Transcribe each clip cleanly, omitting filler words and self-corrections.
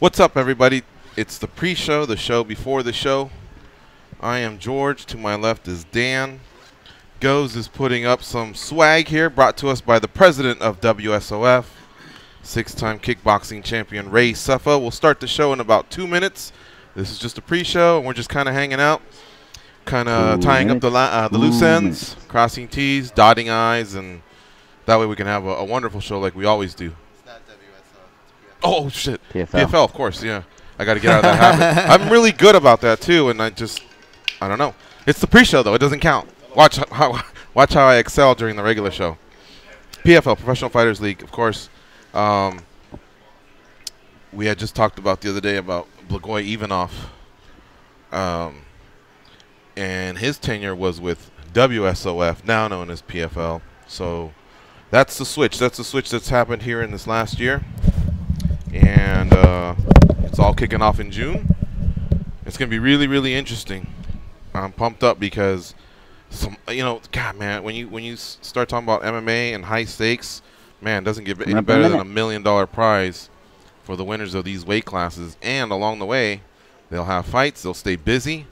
What's up, everybody? It's the pre-show, the show before the show. I am George. To my left is Dan. Goes is putting up some swag here, brought to us by the president of WSOF, six-time kickboxing champion Ray Sefo. We'll start the show in about 2 minutes. This is just a pre-show, and we're just kind of hanging out, kind of tying up the loose ends, crossing T's, dotting I's, and that way we can have a wonderful show like we always do. It's not WSO. Oh, shit. PFL. Of course, yeah. I got to get out of that habit. I'm really good about that, too, and I don't know. It's the pre-show, though. It doesn't count. Watch how I excel during the regular show. PFL, Professional Fighters League, of course. We had just talked about the other day about Blagoy Ivanov, and his tenure was with WSOF, now known as PFL. So that's the switch. That's the switch that's happened here in this last year. And it's all kicking off in June. It's going to be really, really interesting. I'm pumped up because, God, man, when you start talking about MMA and high stakes, man, it doesn't get any better than $1 million prize for the winners of these weight classes. And along the way, they'll have fights. They'll stay busy,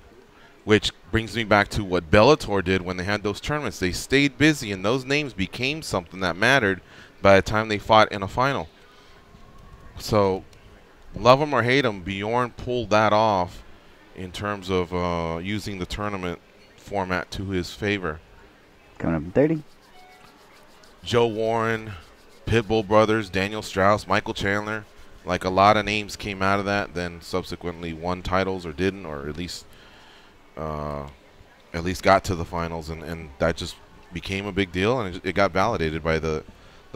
which brings me back to what Bellator did when they had those tournaments. They stayed busy, and those names became something that mattered by the time they fought in a final. So, love them or hate them, Bjorn pulled that off in terms of using the tournament format to his favor. Coming up in 30. Joe Warren, Pitbull Brothers, Daniel Strauss, Michael Chandler, like a lot of names came out of that, then subsequently won titles or didn't, or at least got to the finals, and that just became a big deal, and it got validated by the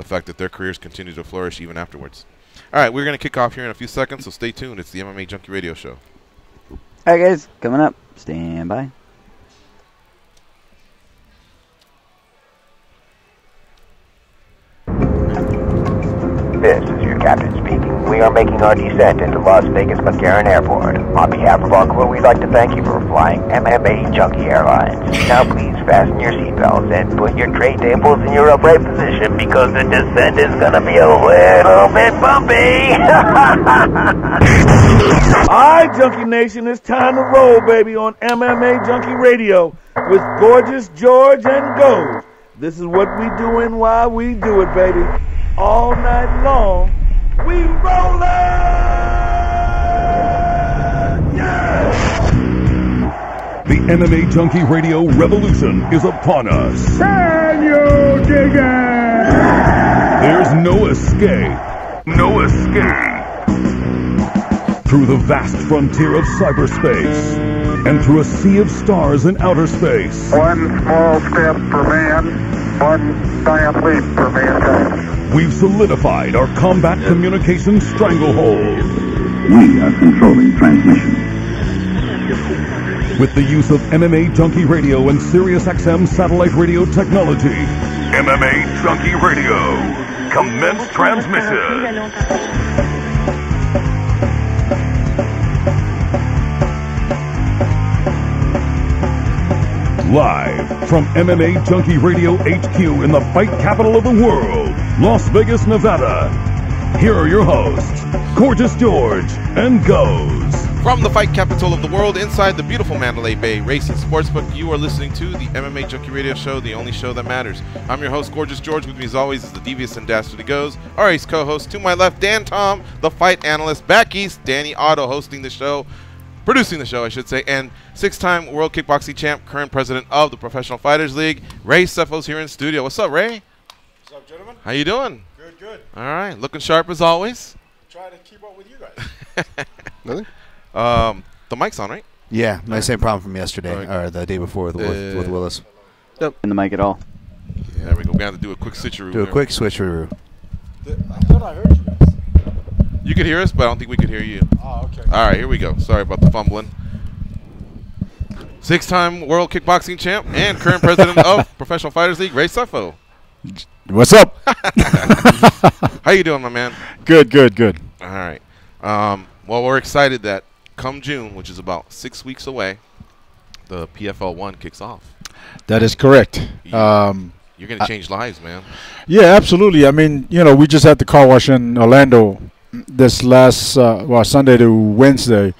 fact that their careers continue to flourish even afterwards. All right, we're going to kick off here in a few seconds, so stay tuned. It's the MMA Junkie Radio Show. All right, guys, coming up. Stand by. This is your captain speaking. We are making our descent into Las Vegas McCarran Airport. On behalf of our crew, we'd like to thank you for flying MMA Junkie Airlines. Now please fasten your seatbelts and put your tray tables in your upright position because the descent is going to be a little bit bumpy. Alright, Junkie Nation, it's time to roll, baby, on MMA Junkie Radio with Gorgeous George and Gold. This is what we do and why we do it, baby. All night long, we rollin'! Yeah! The MMA Junkie Radio revolution is upon us. Can you dig it? There's no escape. No escape. Through the vast frontier of cyberspace and through a sea of stars in outer space. One small step for man, one giant leap for mankind. We've solidified our combat communication stranglehold. We are controlling transmission. With the use of MMA Junkie Radio and SiriusXM satellite radio technology. MMA Junkie Radio. Commence transmission. Live from MMA Junkie Radio HQ in the fight capital of the world, Las Vegas, Nevada. Here are your hosts, Gorgeous George and Goes. From the fight capital of the world, inside the beautiful Mandalay Bay Racing Sportsbook, you are listening to the MMA Junkie Radio Show, the only show that matters. I'm your host, Gorgeous George. With me, as always, is the devious and dastardly Goes. Our ace co-host, to my left, Dan Tom, the fight analyst. Back east, Danny Otto, hosting the show. Producing the show, I should say, and six-time world kickboxing champ, current president of the Professional Fighters League, Ray Sefo's here in studio. What's up, Ray? What's up, gentlemen? How you doing? Good, good. All right, looking sharp as always. Try to keep up with you guys. Really? The mic's on, right? Yeah, no, same problem from yesterday, Right. or the day before with Willis. In the mic at all. Yeah, there we go. We're going to have to do a quick switcheroo. Do a here. quick switcheroo. I thought I heard you guys. You could hear us, but I don't think we could hear you. Oh, okay. All right, here we go. Sorry about the fumbling. Six-time world kickboxing champ and current president of Professional Fighters League, Ray Sefo. What's up? How you doing, my man? Good, good, good. All right. Well, we're excited that come June, which is about 6 weeks away, the PFL 1 kicks off. That is correct. You're going to change lives, man. Yeah, absolutely. I mean, you know, we just had the car wash in Orlando this last Sunday to Wednesday,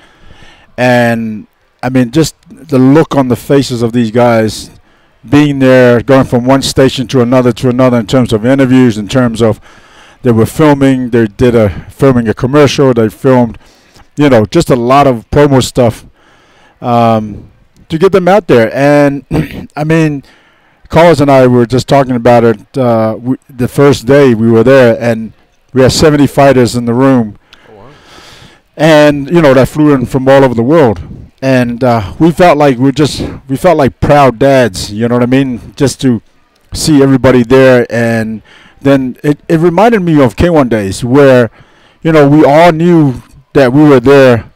and I mean, just the look on the faces of these guys being there, going from one station to another in terms of interviews, in terms of they were filming, they did filming a commercial, they filmed, just a lot of promo stuff to get them out there. And I mean, Carlos and I were just talking about it the first day we were there, and we had 70 fighters in the room. Oh, wow. And that flew in from all over the world. And we felt like proud dads, you know what I mean? Just to see everybody there. And then it reminded me of K1 days where, we all knew that we were there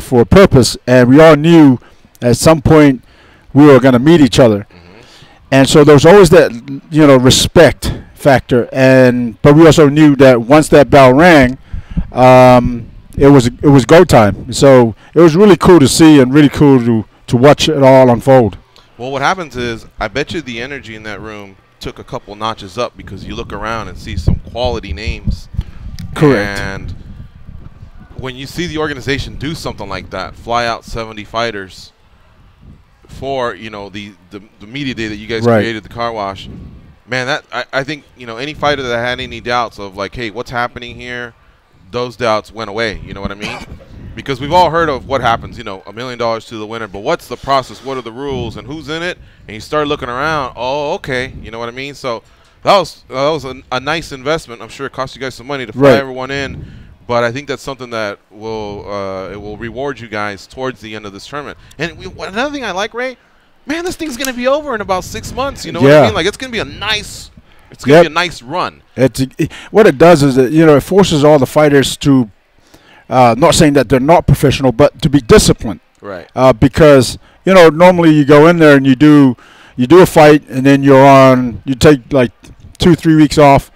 for a purpose, and we all knew at some point we were going to meet each other. Mm-hmm. And so there was always that, respect factor. But we also knew that once that bell rang, it was go time. So it was really cool to see and really cool to watch it all unfold. Well, what happens is, I bet you the energy in that room took a couple notches up because you look around and see some quality names. Correct. And when you see the organization do something like that, fly out 70 fighters for the media day that you guys created, the car wash, man, that I think any fighter that had any doubts of like, hey, what's happening here, those doubts went away. You know what I mean? Because we've all heard of what happens, $1 million to the winner, but what's the process? What are the rules and who's in it? And you start looking around. Oh, okay, you know what I mean? So that was a nice investment. I'm sure it cost you guys some money to fly everyone in, but I think that's something that will reward you guys towards the end of this tournament. And another thing I like, Ray, man, this thing's gonna be over in about 6 months. You know what I mean? Like, it's gonna be a nice. It's going to be a nice run. What it does is it forces all the fighters to, not saying that they're not professional, but to be disciplined. Right. Because, normally you go in there and you do a fight, and then you take like 2-3 weeks off,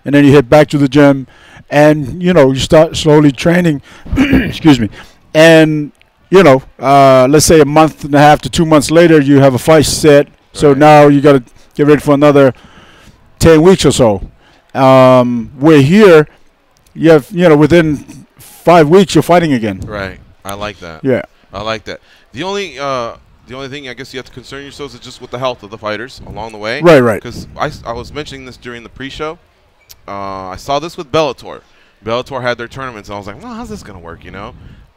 and then you head back to the gym, and, you start slowly training. Excuse me. And, let's say a month and a half to 2 months later, you have a fight set. So now you got to get ready for another 10 weeks or so. We're here, you have, within 5 weeks you're fighting again. Right. I like that. Yeah. I like that. The only thing I guess you have to concern yourselves is just with the health of the fighters along the way. Right. Because I was mentioning this during the pre-show. I saw this with Bellator. Bellator had their tournaments, and I was like, well, how's this going to work,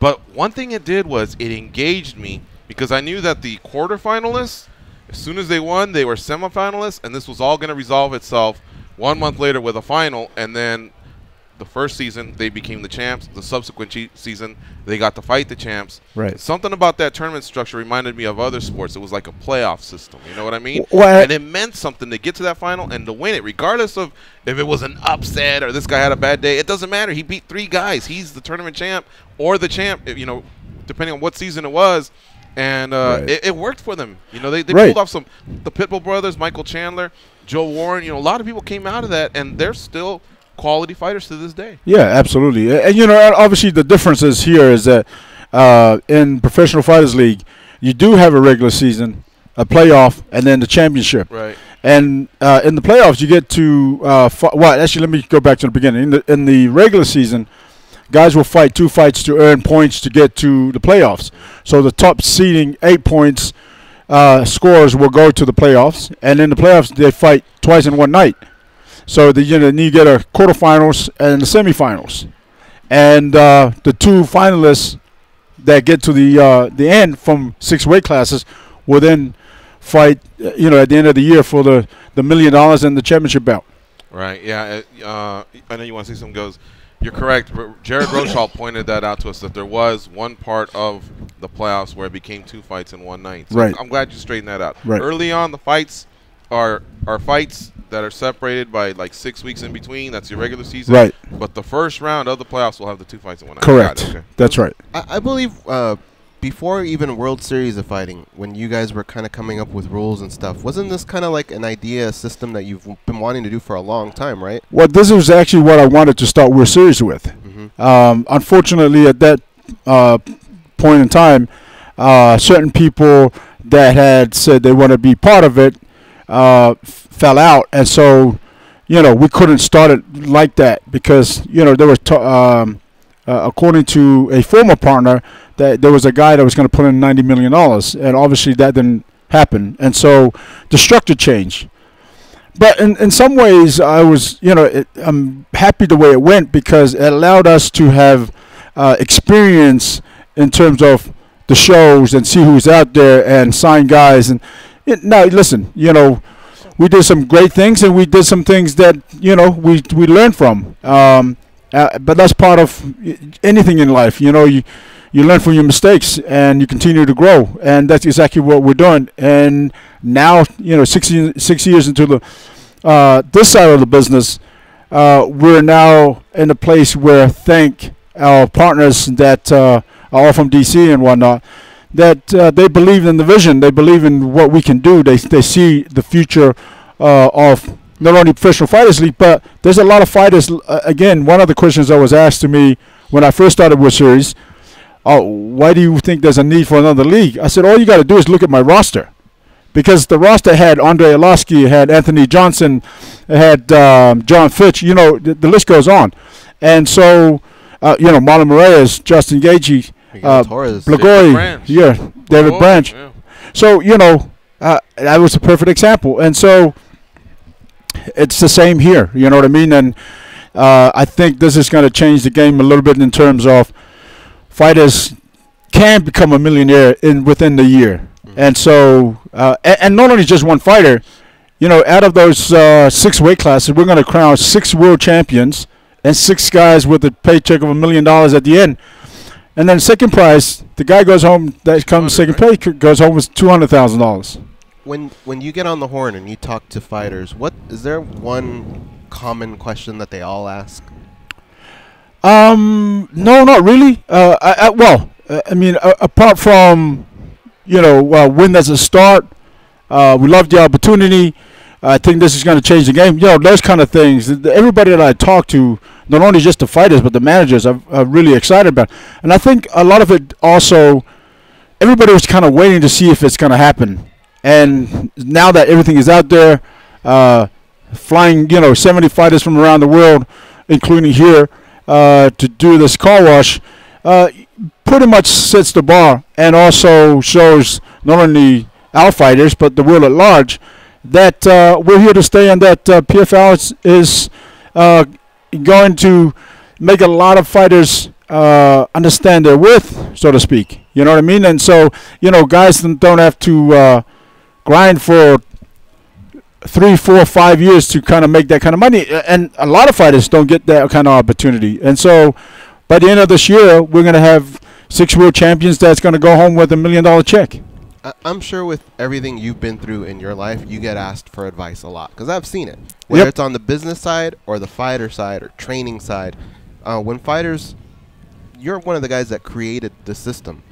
But one thing it did was it engaged me, because I knew that the quarterfinalists, as soon as they won, they were semifinalists, and this was all going to resolve itself 1 month later with a final. And then the first season, they became the champs. The subsequent season, they got to fight the champs. Right. Something about that tournament structure reminded me of other sports. It was like a playoff system. You know what I mean? Well, and it meant something to get to that final and to win it, regardless of if it was an upset or this guy had a bad day. It doesn't matter. He beat 3 guys. He's the tournament champ or the champ, depending on what season it was. And it worked for them. They pulled off the Pitbull brothers, Michael Chandler, Joe Warren. A lot of people came out of that, and they're still quality fighters to this day. Yeah, absolutely. And, obviously the difference here is that in Professional Fighters League, you do have a regular season, a playoff, and then the championship. Right. And in the playoffs, you get to actually, let me go back to the beginning. In the regular season, guys will fight 2 fights to earn points to get to the playoffs. So the top seeding 8 points scores will go to the playoffs, and in the playoffs they fight twice in one night. So then you get a quarterfinals and the semifinals, and the 2 finalists that get to the end from 6 weight classes will then fight at the end of the year for the $1 million and the championship belt. Right. Yeah. I know you want to see some goes. You're correct. Jared Rochal pointed that out to us, that there was one part of the playoffs where it became 2 fights in one night. So right. I'm glad you straightened that out. Right. Early on, the fights are fights that are separated by like 6 weeks in between. That's your regular season. Right. But the first round of the playoffs will have the 2 fights in one night. Correct. Okay. That's right. I believe before even World Series of Fighting, when you guys were kind of coming up with rules and stuff, wasn't this kind of like an idea, a system that you've been wanting to do for a long time, right? Well, this was actually what I wanted to start World Series with. Mm-hmm. Unfortunately, at that point in time, certain people that had said they want to be part of it fell out, and so we couldn't start it like that, because there was according to a former partner, that there was a guy that was going to put in $90 million, and obviously that didn't happen. And so the structure changed. But in some ways, I'm happy the way it went because it allowed us to have experience in terms of the shows and see who's out there and sign guys. And now, listen, we did some great things and we did some things that we learned from. But that's part of anything in life. You learn from your mistakes and you continue to grow, and that's exactly what we're doing. And now, 6 years into the this side of the business, we're now in a place where thank our partners that are all from DC and whatnot, that they believe in the vision, they believe in what we can do. They see the future of not only professional fighters league, but there's a lot of fighters. Again, one of the questions that was asked to me when I first started with Series, why do you think there's a need for another league? I said, all you got to do is look at my roster. Because the roster had Andre Arlovsky, had Anthony Johnson, had John Fitch, the list goes on. And so, Marlon Moraes, Justin Gaethje, Blagoy, David Branch. Yeah. So, that was a perfect example. And so, it's the same here, you know what I mean? And I think this is going to change the game a little bit in terms of fighters can become a millionaire within the year. And so, and not only just one fighter, out of those 6 weight classes, we're going to crown 6 world champions and 6 guys with a paycheck of $1 million at the end. And then second prize, the guy goes home, that comes second pay, goes home with $200,000. When you get on the horn and you talk to fighters, is there one common question that they all ask? No, not really. Apart from, when there's a start, we love the opportunity. I think this is going to change the game. Those kind of things. Everybody that I talk to, not only just the fighters, but the managers, are really excited about. And I think a lot of it also, everybody was kind of waiting to see if it's going to happen. And now that everything is out there, flying, 70 fighters from around the world, including here, to do this car wash, pretty much sets the bar and also shows not only our fighters but the world at large that we're here to stay, and that PFL is going to make a lot of fighters understand their worth, so to speak. You know what I mean? And so, guys don't have to grind for 3, 4, 5 years to kind of make that kind of money, and a lot of fighters don't get that kind of opportunity. And so by the end of this year, we're going to have 6 world champions that's going to go home with $1 million check. I'm sure with everything you've been through in your life, you get asked for advice a lot, because I've seen it, whether it's on the business side or the fighter side or training side. When fighters, you're one of the guys that created the system.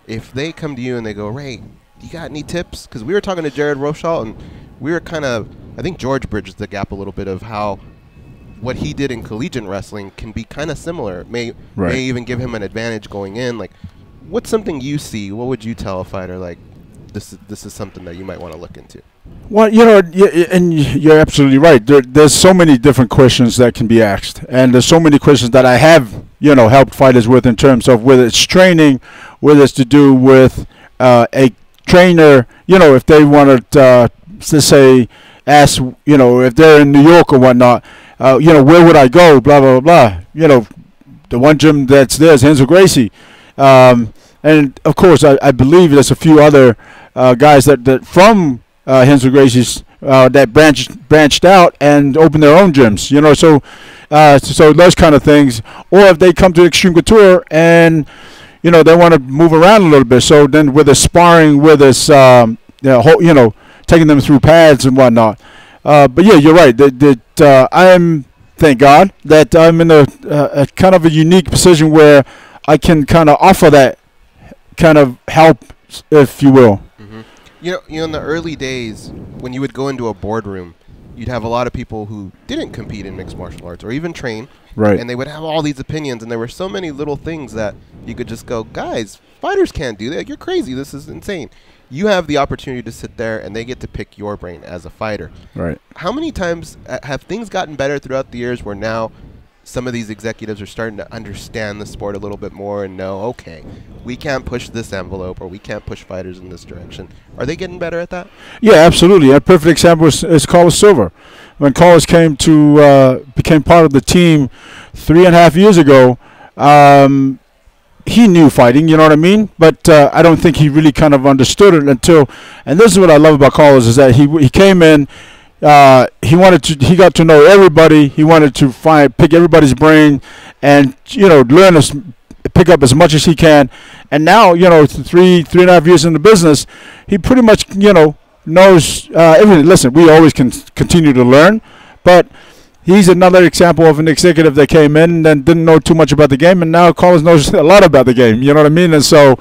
If they come to you and they go, Ray, you got any tips? Because we were talking to Jared Rochal, and we were kind of, I think George bridges the gap a little bit of how what he did in collegiate wrestling can be kind of similar. May even give him an advantage going in. Like, what's something you see? What would you tell a fighter, like, this is something that you might want to look into? Well, and you're absolutely right. There's so many different questions that can be asked, and there's so many questions that I have, helped fighters with in terms of whether it's training, whether it's to do with a trainer, if they wanted to say, ask, if they're in New York or whatnot, where would I go, blah, blah, blah, the one gym that's there is Renzo Gracie. And, of course, I believe there's a few other guys that from Renzo Gracie's that branched out and opened their own gyms, so those kind of things. Or if they come to Extreme Couture and, they want to move around a little bit. So then with the sparring, with this, taking them through pads and whatnot. But, yeah, you're right. Thank God, that I'm in a kind of a unique position where I can kind of offer that kind of help, if you will. Mm-hmm. In the early days, when you would go into a boardroom, you'd have a lot of people who didn't compete in mixed martial arts or even train. Right. And they would have all these opinions, and there were so many little things that you could just go, guys, fighters can't do that. You're crazy. This is insane. You have the opportunity to sit there, and they get to pick your brain as a fighter. Right. How many times have things gotten better throughout the years where now some of these executives are starting to understand the sport a little bit more and know, okay, we can't push this envelope or we can't push fighters in this direction. Are they getting better at that? Yeah, absolutely. A perfect example is Carlos Silva. When Carlos became part of the team 3.5 years ago, he knew fighting, you know what I mean? But I don't think he really kind of understood it until, and this is what I love about Carlos, is that he came in, he got to know everybody. He wanted to pick everybody's brain and, pick up as much as he can. And now, 3.5 years in the business, he pretty much, knows everything. Listen, we always can continue to learn, but he's another example of an executive that came in and didn't know too much about the game, and now Carlos knows a lot about the game. You know what I mean? And so,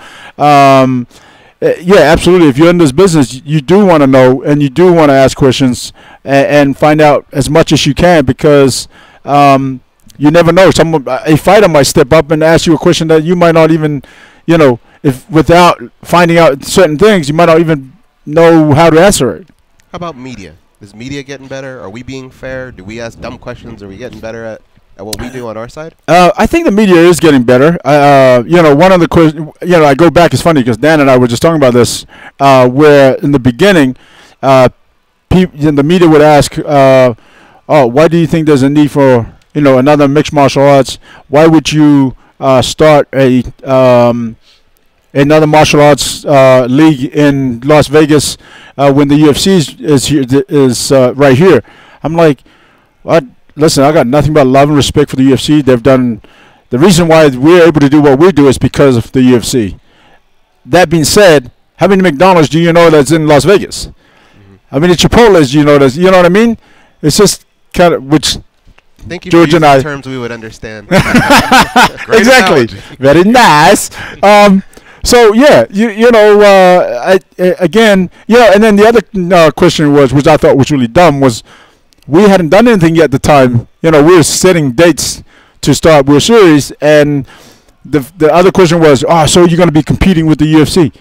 yeah, absolutely. If you're in this business, you do want to know and you do want to ask questions and find out as much as you can, because you never know. A fighter might step up and ask you a question that you might not even, if without finding out certain things, you might not even know how to answer it. How about media? Is media getting better? Are we being fair? Do we ask dumb questions? Are we getting better at what we do on our side? I think the media is getting better. One of the questions, I go back, it's funny because Dan and I were just talking about this, where in the beginning, the media would ask, why do you think there's a need for, another mixed martial arts? Why would you start another martial arts league in Las Vegas when the UFC is right here? I'm like, what? Listen, I got nothing but love and respect for the UFC. They've done the reason why we're able to do what we do is because of the UFC. That being said, how many McDonald's do you know that's in Las Vegas? How many Chipotle's do you know that's? You know what I mean? It's just kind of which. Thank you George for and I terms we would understand. Exactly. Very nice. So yeah, again, and then the other question was, which I thought was really dumb, was we hadn't done anything yet at the time. We were setting dates to start World Series, and the other question was, so you're going to be competing with the UFC?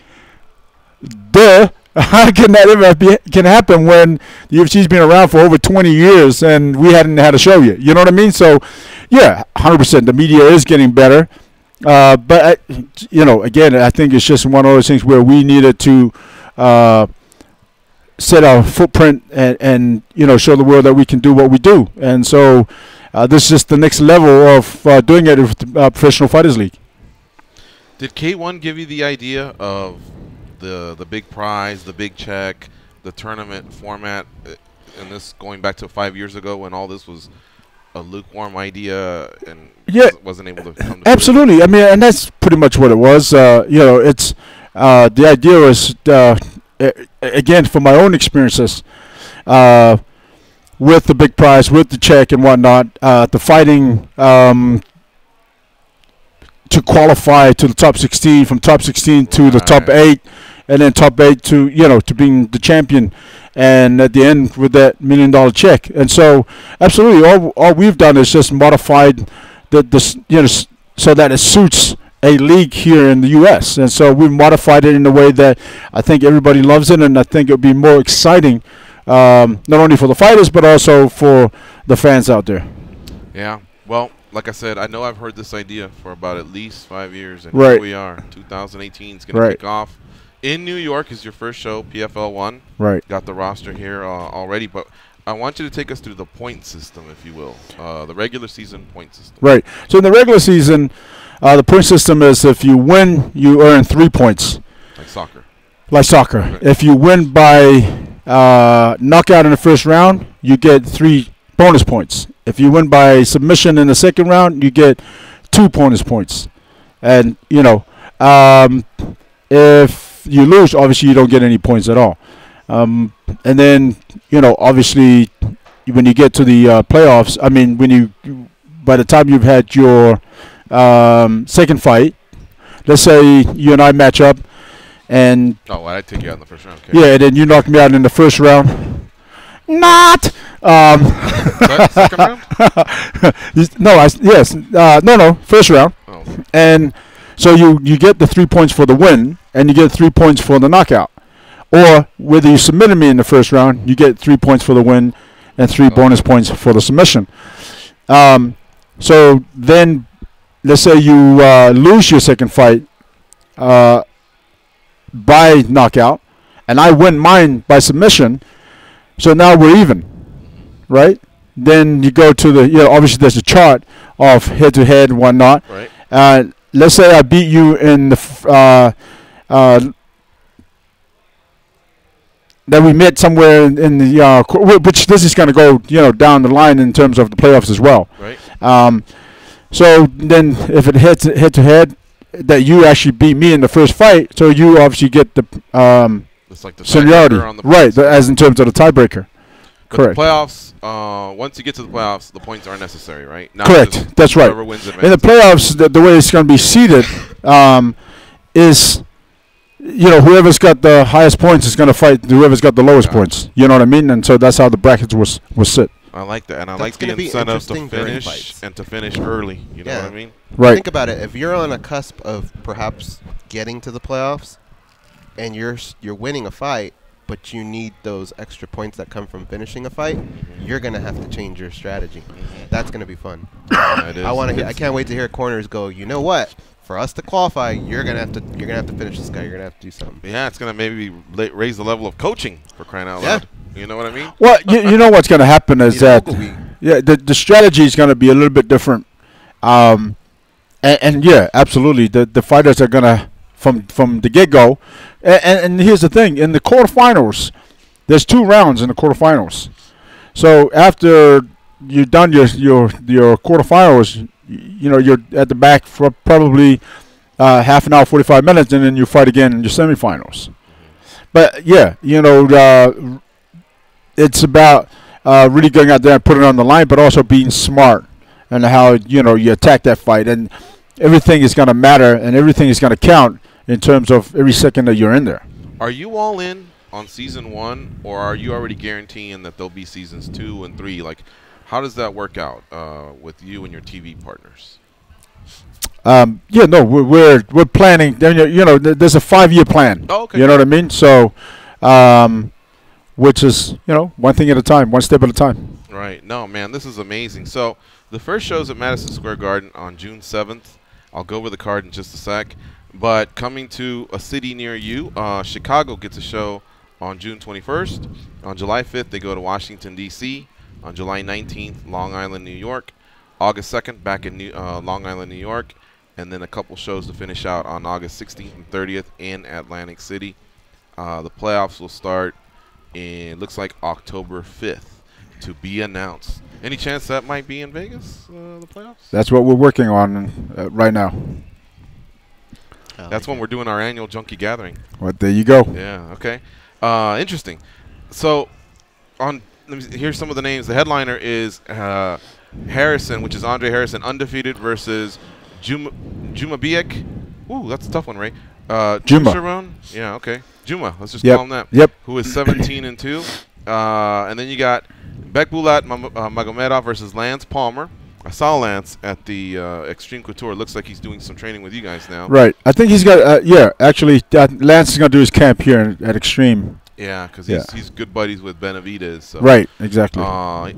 Duh. How can that ever can happen when the UFC's been around for over 20 years and we hadn't had a show yet? You know what I mean? So, yeah, 100%. The media is getting better. But, again, I think it's just one of those things where we needed to set our footprint and show the world that we can do what we do. And so this is just the next level of doing it with the Professional Fighters League. Did K1 give you the idea of the big prize, the big check, the tournament format, and this going back to 5 years ago when all this was a lukewarm idea and wasn't able to come to absolutely. I mean, and that's pretty much what it was. It's the idea was again, from my own experiences with the big prize, with the check and whatnot, the fighting to qualify to the top 16, from top 16 to the top 8. And then top 8 to to being the champion, and at the end with that $1 million check. And so, absolutely, all we've done is just modified so that it suits a league here in the U.S. And so we've modified it in a way that I think everybody loves it, and I think it'll be more exciting, not only for the fighters but also for the fans out there. Yeah. Well, like I said, I know I've heard this idea for about at least 5 years, and right. Here we are. 2018 is going to kick off. In New York is your first show, PFL 1. Right. Got the roster here already, but I want you to take us through the point system, if you will, the regular season point system. Right. So in the regular season, the point system is if you win, you earn 3 points. Like soccer. Like soccer. Right. If you win by knockout in the first round, you get 3 bonus points. If you win by submission in the second round, you get 2 bonus points. And, if you lose, obviously you don't get any points at all. And then, obviously when you get to the playoffs, I mean, by the time you've had your second fight, let's say you and I match up, and I take you out in the first round. Okay. Yeah, and then you knock me out in the first round. Not. Second round? No, first round. Oh. And so you get the 3 points for the win, and you get 3 points for the knockout. Or whether you submitted me in the first round, you get 3 points for the win and 3 bonus points for the submission. So So then, let's say you lose your second fight by knockout, and I win mine by submission. So now we're even, right? Then you go to the, obviously there's a chart of head-to-head and whatnot. Right. Let's say I beat you in the that we met somewhere in the which this is going to go down the line in terms of the playoffs as well. Right. So then if it head-to-head, that you actually beat me in the first fight, so you obviously get the it's like the seniority, tiebreaker on the right? points. As in terms of the tiebreaker. But Correct. the playoffs, once you get to the playoffs, the points aren't necessary, right? Not Correct. just That's right. whoever wins In the advances. playoffs, the way it's going to be seeded is, whoever's got the highest points is going to fight whoever's got the lowest points. You know what I mean? And so that's how the brackets was set. I like that, and I That's like the gonna be incentive to interesting during finish fights. and to finish early. You know what I mean? Right. Think about it. If you're on a cusp of perhaps getting to the playoffs, and you're winning a fight, but you need those extra points that come from finishing a fight, you're gonna have to change your strategy. That's gonna be fun. Yeah, it is. I can't wait to hear corners go, you know what? For us to qualify, you're gonna have to finish this guy. You're gonna have to do something. Yeah, it's gonna maybe raise the level of coaching, for crying out loud. You know what I mean? Well, you know what's going to happen is that the strategy is going to be a little bit different. And yeah, absolutely, the fighters are going to from the get-go. And here's the thing: in the quarterfinals, there's 2 rounds in the quarterfinals. So after you've done your quarterfinals, you're at the back for probably half an hour, 45 minutes, and then you fight again in your semifinals. But yeah, it's about really going out there and putting it on the line, but also being smart and how you attack that fight, and everything is going to matter and everything is going to count in terms of every second that you're in there. Are you all in on season 1, or are you already guaranteeing that there'll be seasons 2 and 3? Like, how does that work out with you and your TV partners? Yeah, no, we're planning. There's a 5-year plan. Oh, okay. You know what I mean? So, which is one thing at a time, one step at a time. Right. No, man, this is amazing. So the first show's at Madison Square Garden on June 7th. I'll go over the card in just a sec. But coming to a city near you, Chicago gets a show on June 21st. On July 5th, they go to Washington, D.C. On July 19th, Long Island, New York. August 2nd, back in Long Island, New York. And then a couple shows to finish out on August 16th and 30th in Atlantic City. The playoffs will start in, looks like, October 5th to be announced. Any chance that might be in Vegas, the playoffs? That's what we're working on right now. That's when we're doing our annual junkie gathering. Well, there you go. Yeah, okay. Interesting. So, here's some of the names. The headliner is Harrison, which is Andre Harrison, undefeated, versus Juma Biek. Ooh, that's a tough one, Ray. Juma. Sharon? Yeah, okay. Juma, let's just Yep. call him that. Yep. Who is 17-2. And then you got Bekbulat Magomedov versus Lance Palmer. I saw Lance at the Extreme Couture. Looks like he's doing some training with you guys now. Right. I think he's got, actually, Lance is going to do his camp here at Extreme. Yeah, because he's good buddies with Benavidez. So. Right, exactly.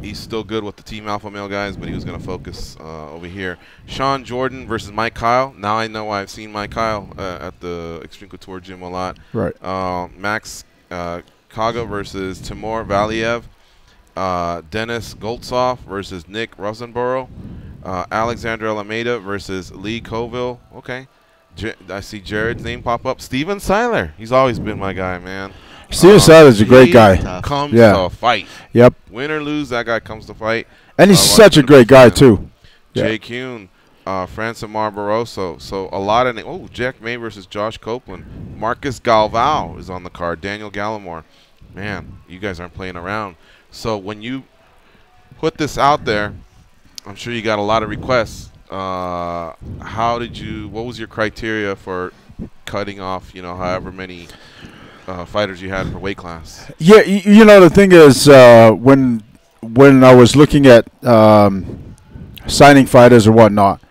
He's still good with the Team Alpha Male guys, but he was going to focus over here. Shawn Jordan versus Mike Kyle. Now I know I've seen Mike Kyle at the Extreme Couture gym a lot. Right. Max Kaga versus Timur Valiev. Dennis Goltsov versus Nick Rosenborough. Alexander Alameda versus Lee Colville. Okay. I see Jared's name pop up. Steven Seiler. He's always been my guy, man. Steven Seiler's a great guy. Comes to fight. Yep. Win or lose, that guy comes to fight. And he's such a great guy, too. Jake Kuhn, Francimar Barroso. So a lot of names. Oh, Jack May versus Josh Copeland. Marcus Galvao is on the card. Daniel Gallimore. Man, you guys aren't playing around. So when you put this out there, I'm sure you got a lot of requests. What was your criteria for cutting off, however many fighters you had per weight class? Yeah, the thing is, when I was looking at signing fighters or whatnot,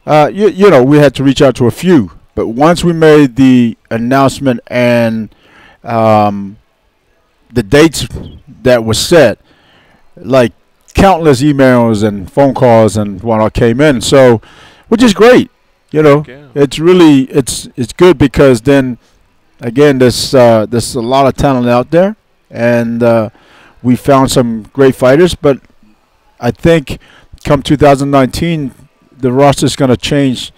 we had to reach out to a few. But once we made the announcement and the dates that were set, like countless emails and phone calls and whatnot came in. So, which is great. You know, it's really it's good because then again there's a lot of talent out there, and we found some great fighters. But I think come 2019, the roster is going to change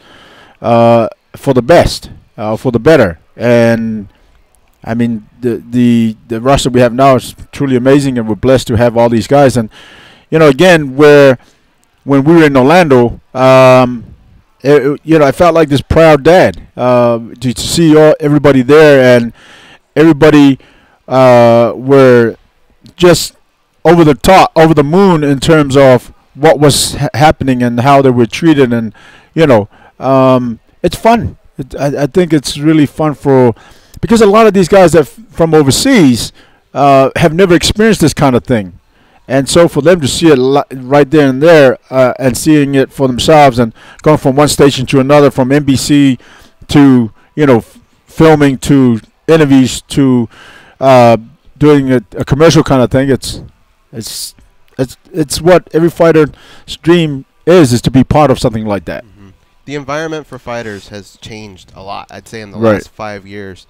for the best, for the better. And I mean, the roster we have now is truly amazing, and we're blessed to have all these guys. And you know, again, when we were in Orlando, you know, I felt like this proud dad to see everybody there, and everybody were just over the top, over the moon in terms of what was happening and how they were treated. And you know, it's fun. I think it's really fun because a lot of these guys that from overseas have never experienced this kind of thing. And so for them to see it right there and there and seeing it for themselves and going from one station to another, from NBC to, you know, filming to interviews to doing a commercial kind of thing, it's what every fighter's dream is to be part of something like that. Mm-hmm. The environment for fighters has changed a lot, I'd say, in the last 5 years.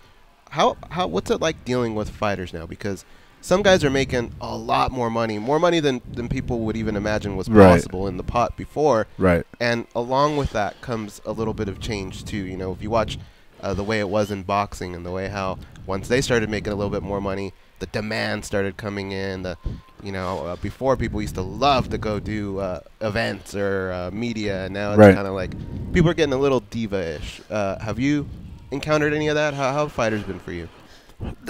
What's it like dealing with fighters now? Because some guys are making a lot more money than people would even imagine was possible in the pot before. Right. And along with that comes a little bit of change too. You know, if you watch the way it was in boxing and the way how once they started making a little bit more money, the demand started coming in. Before people used to love to go do events or media, and now it's kind of like people are getting a little diva-ish. Have you encountered any of that? How have fighters been for you?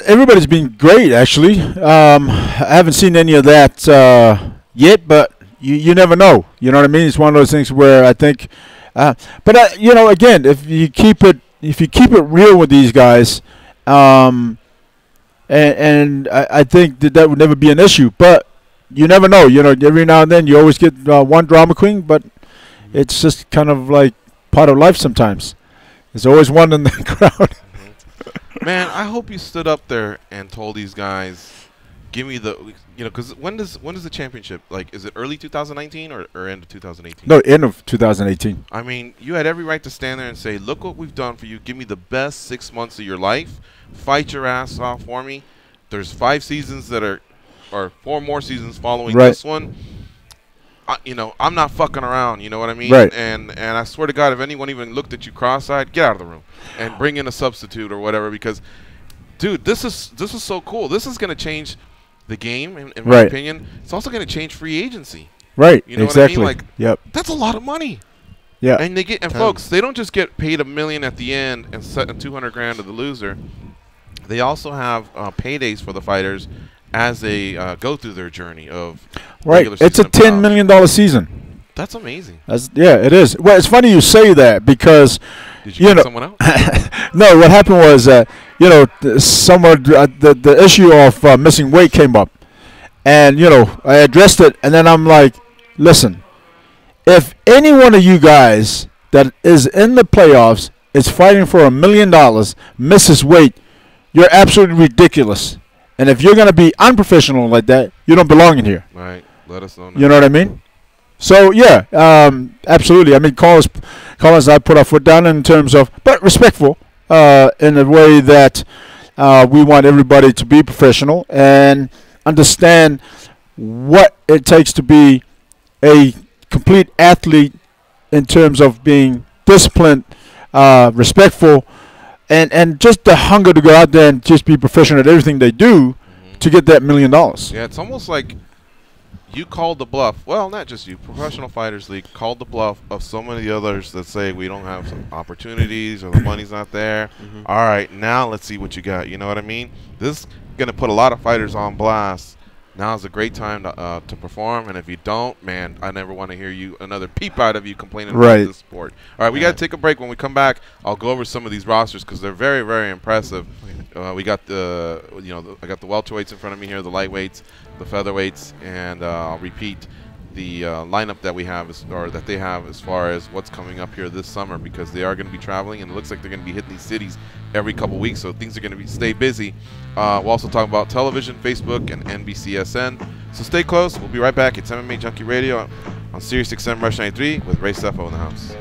Everybody's been great, actually. I haven't seen any of that yet, but you never know. You know what I mean? It's one of those things where I think, you know, again, if you keep it real with these guys, and I think that would never be an issue. But you never know. You know, every now and then you always get one drama queen, but it's just kind of like part of life sometimes. There's always one in the crowd. Man, I hope you stood up there and told these guys, give me the, you know, because when does the championship, like, is it early 2019 or end of 2018? No, end of 2018. I mean, you had every right to stand there and say, look what we've done for you. Give me the best 6 months of your life. Fight your ass off for me. There's 5 seasons that are, or 4 more seasons following this one. You know, I'm not fucking around. You know what I mean? Right. And I swear to God, if anyone even looked at you cross-eyed, get out of the room and bring in a substitute or whatever. Because, dude, this is so cool. This is gonna change the game, in my opinion. It's also gonna change free agency. Right. You know exactly. what I mean? Like, yep. That's a lot of money. Yeah. And folks, they don't just get paid $1 million at the end and $200 grand to the loser. They also have paydays for the fighters as they go through their journey of It's a $10 million season. That's amazing. Yeah, it is. Well, it's funny you say that because did you know someone else? No, what happened was you know, the issue of missing weight came up, and you know, I addressed it, and then I'm like, listen, if any one of you guys that is in the playoffs is fighting for $1 million misses weight, you're absolutely ridiculous. And if you're going to be unprofessional like that, you don't belong in here. Right. Let us know. You know what I mean? So, yeah, absolutely. I mean, Collins and I put our foot down in terms of, but respectful in a way that we want everybody to be professional and understand what it takes to be a complete athlete in terms of being disciplined, respectful, and just the hunger to go out there and just be professional at everything they do to get that $1 million. Yeah, it's almost like you called the bluff. Well, not just you. Professional Fighters League called the bluff of so many others that say we don't have some opportunities or the money's not there. All right, now let's see what you got. You know what I mean? This is going to put a lot of fighters on blast. Now is a great time to perform, and if you don't, man, I never want to hear another peep out of you complaining about this sport. All right, we got to take a break. When we come back, I'll go over some of these rosters because they're very, very impressive. We got I got the welterweights in front of me here, the lightweights, the featherweights, and I'll repeat lineup that we have, or that they have, as far as what's coming up here this summer, because they are going to be traveling, and it looks like they're going to be hitting these cities every couple weeks, so things are going to stay busy. We'll also talk about television, Facebook, and NBCSN. So stay close. We'll be right back. It's MMA Junkie Radio on Sirius XM Rush 93 with Ray Sefo in the house.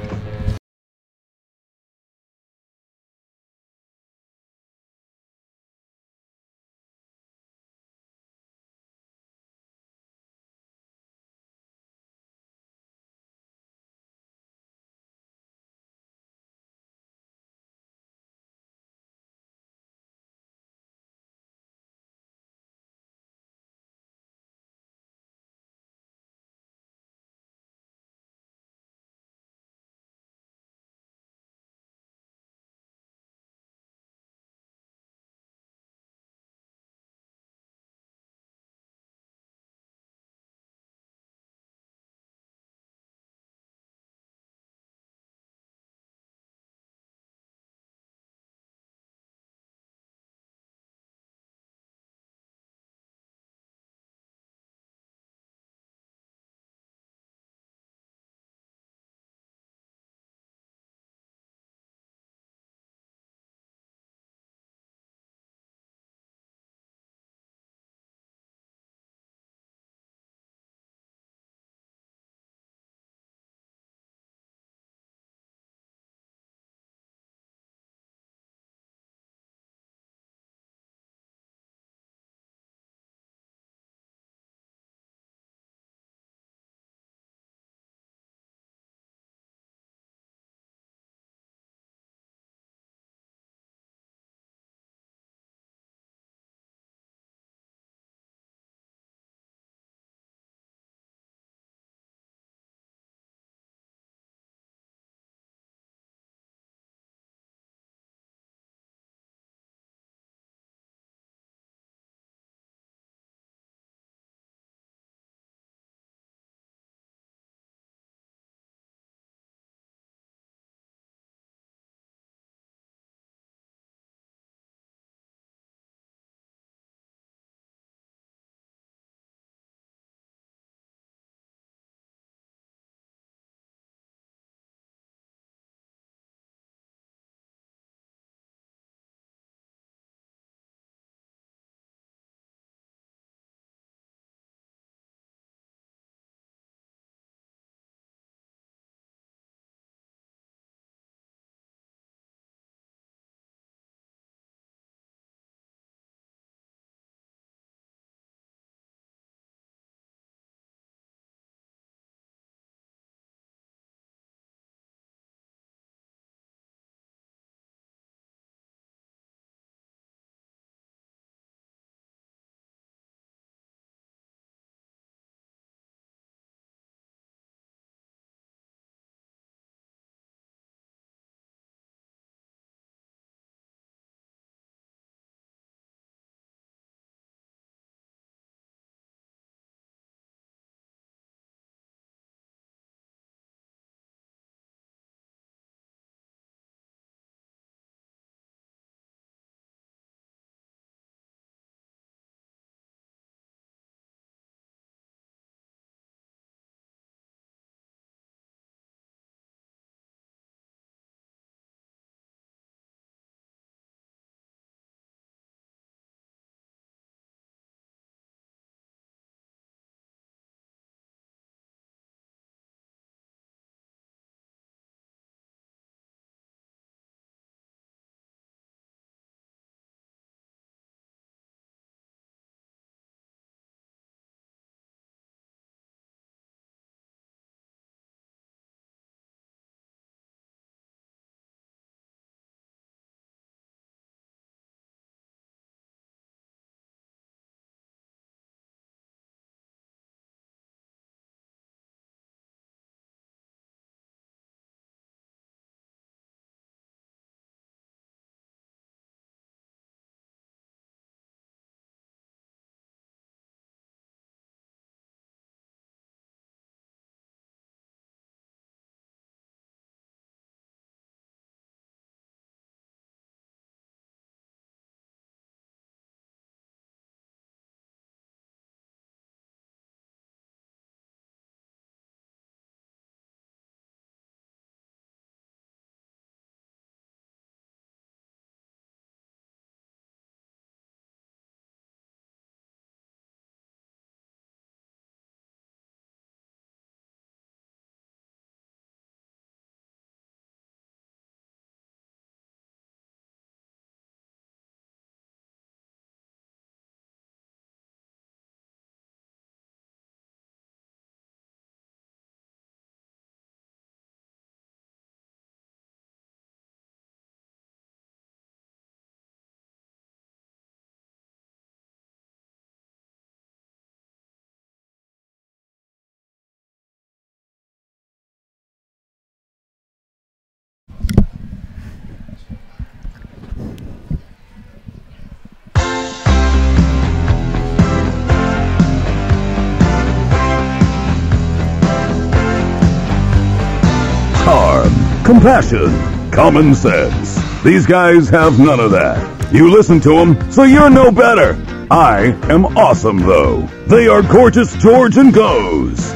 compassion, common sense. These guys have none of that. You listen to them, so you're no better. I am awesome, though. They are Gorgeous George and Goes.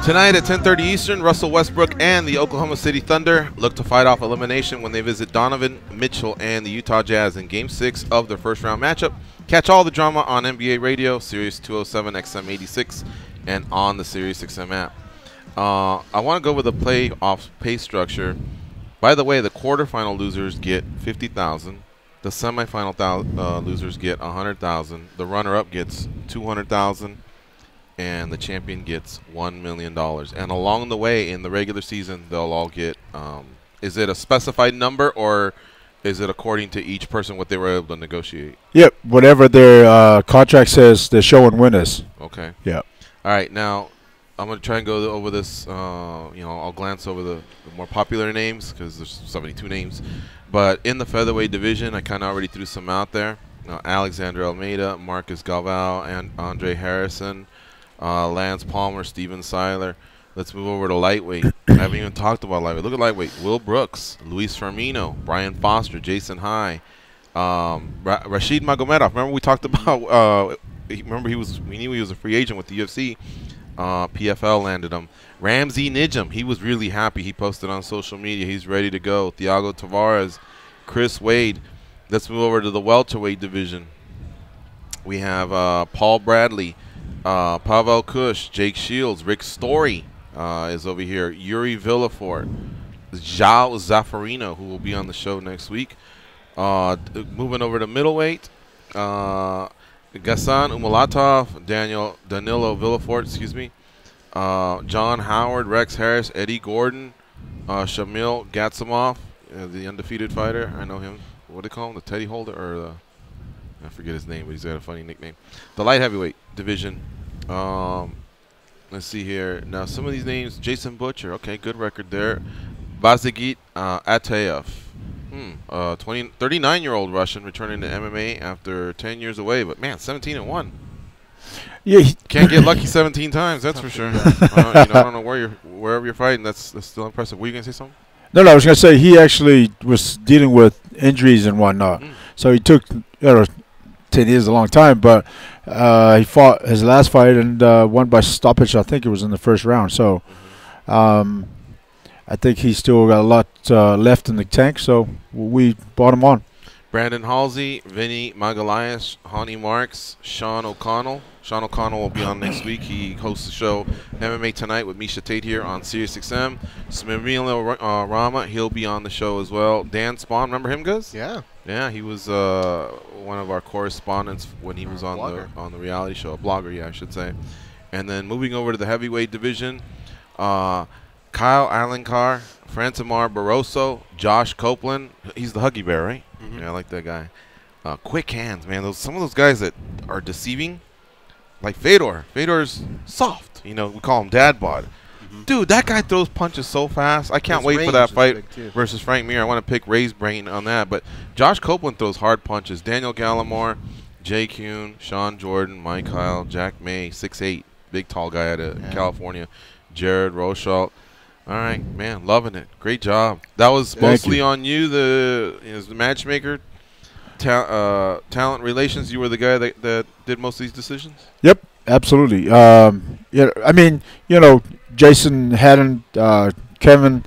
Tonight at 10:30 Eastern, Russell Westbrook and the Oklahoma City Thunder look to fight off elimination when they visit Donovan Mitchell and the Utah Jazz in Game 6 of their first-round matchup. Catch all the drama on NBA Radio, Sirius 207 XM 86, and on the Sirius XM app. I want to go with the playoff pay structure. By the way, the quarterfinal losers get $50,000. The semifinal losers get $100,000. The runner-up gets $200,000. And the champion gets $1 million. And along the way, in the regular season, they'll all get, is it a specified number, or is it according to each person what they were able to negotiate? Yep, whatever their contract says, they're showing winners. Okay. Yeah. All right, now I'm going to try and go over this. I'll glance over the more popular names because there's 72 names. But in the featherweight division, I kind of already threw some out there. Alexander Almeida, Marcus Galvao, and Andre Harrison. Lance Palmer, Steven Seiler. Let's move over to lightweight. I haven't even talked about lightweight. Look at lightweight. Will Brooks, Luis Firmino, Brian Foster, Jason High, Rashid Magomedov. Remember we talked about? We knew he was a free agent with the UFC. PFL landed him. Ramsey Nijam. He was really happy. He posted on social media. He's ready to go. Thiago Tavares, Chris Wade. Let's move over to the welterweight division. We have Paul Bradley. Pavel Kush, Jake Shields, Rick Story is over here. Yuri Villafort, Zhao Zaffarino, who will be on the show next week. Moving over to middleweight, Ghassan Umalatov, Danilo Villafort, John Howard, Rex Harris, Eddie Gordon, Shamil Gatsamov, the undefeated fighter. I know him. What do they call him? The Teddy Holder, or I forget his name, but he's got a funny nickname. The light heavyweight division. Let's see here. Now, some of these names. Jason Butcher. Okay, good record there. Bazagit Atayev. 39-year-old Russian returning to MMA after 10 years away. But, man, 17-1. Yeah, can't get lucky 17 times, that's for sure. I don't know wherever you're fighting. That's still impressive. Were you going to say something? No, I was going to say he actually was dealing with injuries and whatnot. So he took 10 years, a long time, but he fought his last fight and won by stoppage. I think it was in the first round. So I think he's still got a lot left in the tank, so we brought him on. Brandon Halsey, Vinny Magalhaes, Honey Marks, Sean O'Connell. Sean O'Connell will be on next week. He hosts the show MMA Tonight with Misha Tate here on SiriusXM. Smirmilo Rama, he'll be on the show as well. Dan Spawn, remember him, Gus? Yeah. Yeah, he was one of our correspondents when he was on the reality show. A blogger, yeah, I should say. And then moving over to the heavyweight division, Kyle Alencar, Francimar Barroso, Josh Copeland. He's the Huggy Bear, right? Yeah, I like that guy. Quick hands, man. Some of those guys that are deceiving, like Fedor. Fedor's soft. We call him dad bod. Dude, that guy throws punches so fast. I can't wait for that fight versus Frank Mir. I want to pick Ray's brain on that. But Josh Copeland throws hard punches. Daniel Gallimore, Jay Kuhn, Sean Jordan, Mike Kyle, Jack May, 6'8", big tall guy out of California. Jared Rochalt. All right, man, loving it. Great job. That was mostly on you, the matchmaker, talent relations. You were the guy that did most of these decisions? Yep, absolutely. I mean, Jason Haddon, Kevin,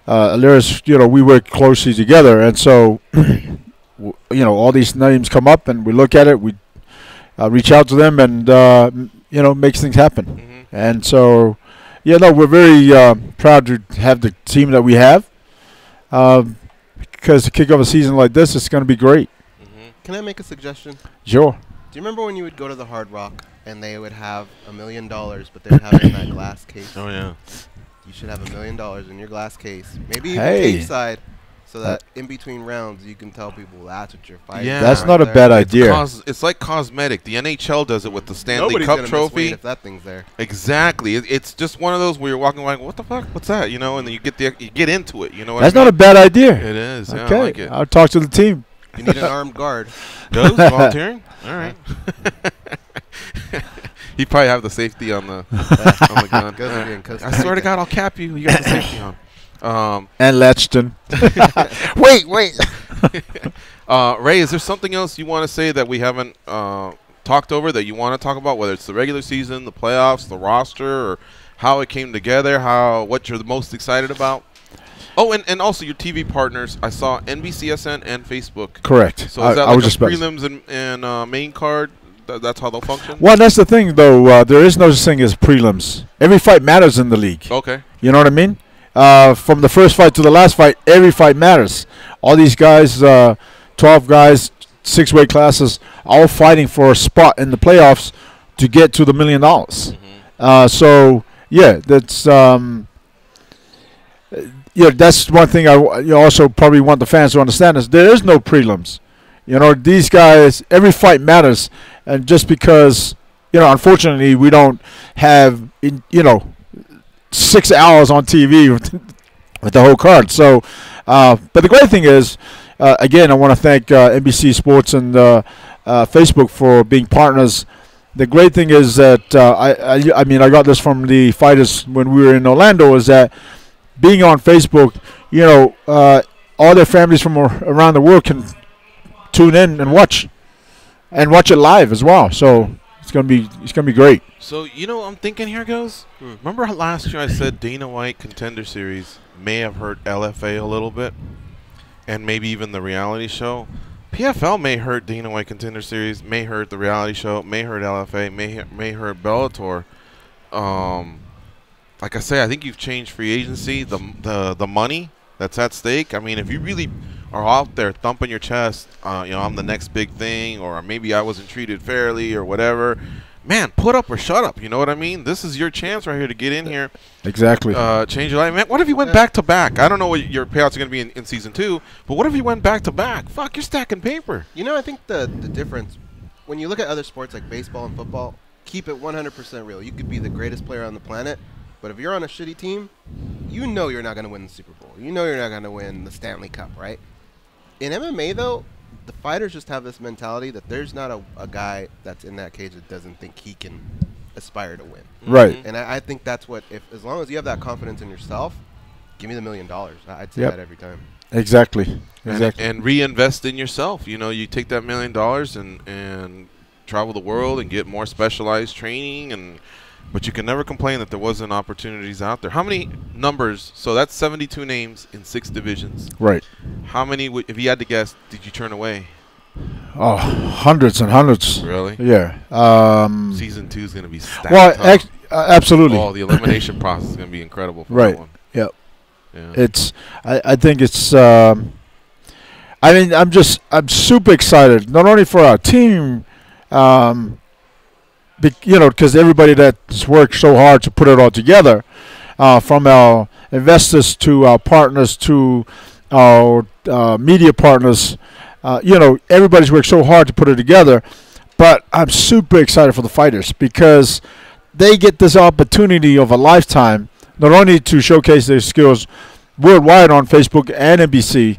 Aliris, we work closely together, and so all these names come up, and we look at it, we reach out to them, and makes things happen. And so, we're very proud to have the team that we have, because to kick off a season like this, it's going to be great. Can I make a suggestion? Sure. Do you remember when you would go to the Hard Rock and they would have $1 million, but they'd have it in that glass case? Oh, yeah. You should have $1 million in your glass case. Maybe even cage side, so that in between rounds you can tell people that's what you're fighting. Yeah, that's not a bad idea. It's like cosmetic. The NHL does it with the Stanley Cup trophy. If that thing's there. Exactly. It's just one of those where you're walking like, what the fuck? What's that? And then you get into it. That's not a bad idea. It is. Yeah, okay. I like it. I'll talk to the team. You need an armed guard. Those volunteering? All right. He'd probably have the safety on the gun. I swear to God, I'll cap you. You got the safety on. And Latchton. Wait. Ray, is there something else you want to say that we haven't talked over that you want to talk about, whether it's the regular season, the playoffs, the roster, or how it came together, what you're the most excited about? Oh, and also your TV partners. I saw NBCSN and Facebook. Correct. So is that like prelims and main card? That's how they'll function? Well, that's the thing, though. There is no such thing as prelims. Every fight matters in the league. Okay. You know what I mean? From the first fight to the last fight, every fight matters. All these guys, 12 guys, 6 weight classes, all fighting for a spot in the playoffs to get to the $1 million. So, yeah, that's... that's one thing you also probably want the fans to understand is there is no prelims. You know, these guys, every fight matters. And just because, unfortunately, we don't have, 6 hours on TV with the whole card. So, but the great thing is, again, I want to thank NBC Sports and Facebook for being partners. The great thing is that, I got this from the fighters when we were in Orlando, is that being on Facebook, all their families from around the world can tune in and watch it live as well. So it's gonna be great. So I'm thinking here goes. Remember how last year I said Dana White Contender Series may have hurt LFA a little bit, and maybe even the reality show. PFL may hurt Dana White Contender Series, may hurt the reality show, may hurt LFA, may hurt Bellator. Like I say, I think you've changed free agency. The money that's at stake. I mean, if you really are out there thumping your chest, I'm the next big thing, or maybe I wasn't treated fairly, or whatever. Man, put up or shut up. You know what I mean? This is your chance right here to get in here. Exactly. Change your life. Man, what if you went back to back? I don't know what your payouts are going to be in season 2, but what if you went back to back? Fuck, you're stacking paper. I think the difference, when you look at other sports like baseball and football, keep it 100% real. You could be the greatest player on the planet, but if you're on a shitty team, you're not going to win the Super Bowl. You're not going to win the Stanley Cup, right? In MMA, though, the fighters just have this mentality that there's not a guy that's in that cage that doesn't think he can aspire to win. Right. And I think that's what, as long as you have that confidence in yourself, give me the $1 million. I'd say that every time. Exactly. And reinvest in yourself. You take that $1 million and travel the world and get more specialized training, but you can never complain that there wasn't opportunities out there. How many numbers? So that's 72 names in 6 divisions. Right. How many, if you had to guess, did you turn away? Oh, hundreds and hundreds. Really? Yeah. Season 2 is going to be stacked. Well, absolutely. Oh, the elimination process is going to be incredible for that one. Yep. Yeah. I think it's. I'm super excited, not only for our team. Because everybody that's worked so hard to put it all together, from our investors to our partners to our media partners, everybody's worked so hard to put it together. But I'm super excited for the fighters because they get this opportunity of a lifetime, not only to showcase their skills worldwide on Facebook and NBC,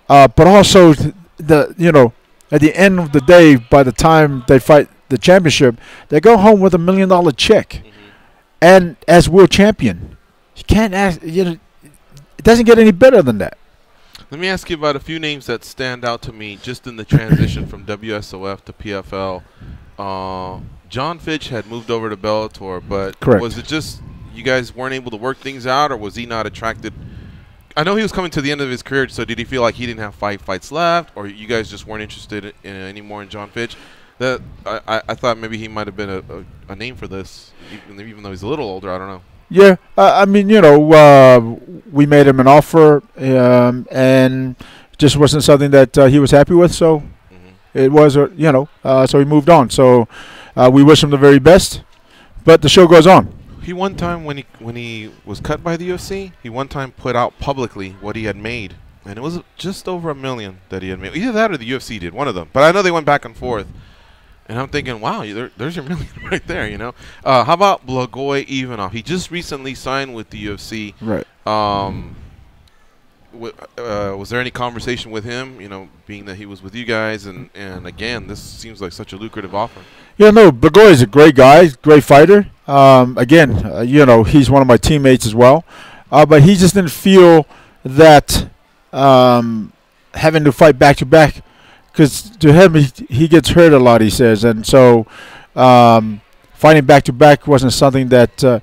but also at the end of the day, by the time they fight the championship, they go home with $1 million check, and as world champion, you can't ask. It doesn't get any better than that. Let me ask you about a few names that stand out to me just in the transition from WSOF to PFL. John Fitch had moved over to Bellator, but was it just you guys weren't able to work things out, or was he not attracted? I know he was coming to the end of his career, so did he feel like he didn't have 5 fights left, or you guys just weren't interested in anymore in John Fitch? That I thought maybe he might have been a name for this, even though he's a little older. I don't know. Yeah, we made him an offer, and just wasn't something that he was happy with. So it was, so he moved on. So we wish him the very best, but the show goes on. He one time when he was cut by the UFC, he one time put out publicly what he had made, and it was just over $1 million that he had made. Either that or the UFC did, one of them. But I know they went back and forth. And I'm thinking, wow, there's your $1 million right there, How about Blagoy Ivanov? He just recently signed with the UFC. Right. Was there any conversation with him, being that he was with you guys? And again, this seems like such a lucrative offer. Yeah, no, Blagoy is a great guy, great fighter. Again, he's one of my teammates as well. but he just didn't feel that having to fight back to back, because to him he gets hurt a lot, he says, and so fighting back to back wasn't something that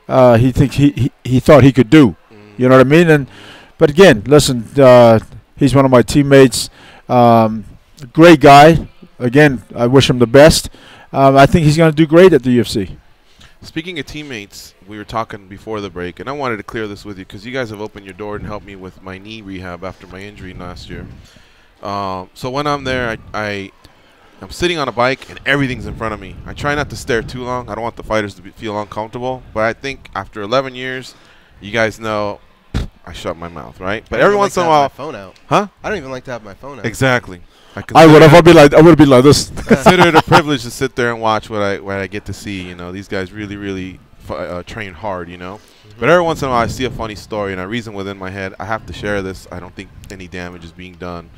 he thought he could do. You know what I mean? And but again, listen, he's one of my teammates. Great guy. Again, I wish him the best. I think he's going to do great at the UFC. Speaking of teammates, we were talking before the break, and I wanted to clear this with you because you guys have opened your door and helped me with my knee rehab after my injury last year. So when I'm there, I'm sitting on a bike and everything's in front of me. I try not to stare too long. I don't want the fighters to feel uncomfortable. But I think after 11 years, you guys know I shut my mouth, right? But every once in a while, my phone out. Huh? I don't even like to have my phone out. Exactly. I would have been like this. Consider it a privilege to sit there and watch what I get to see. You know, these guys really train hard. You know, but every once in a while I see a funny story and I reason within my head, I have to share this. I don't think any damage is being done.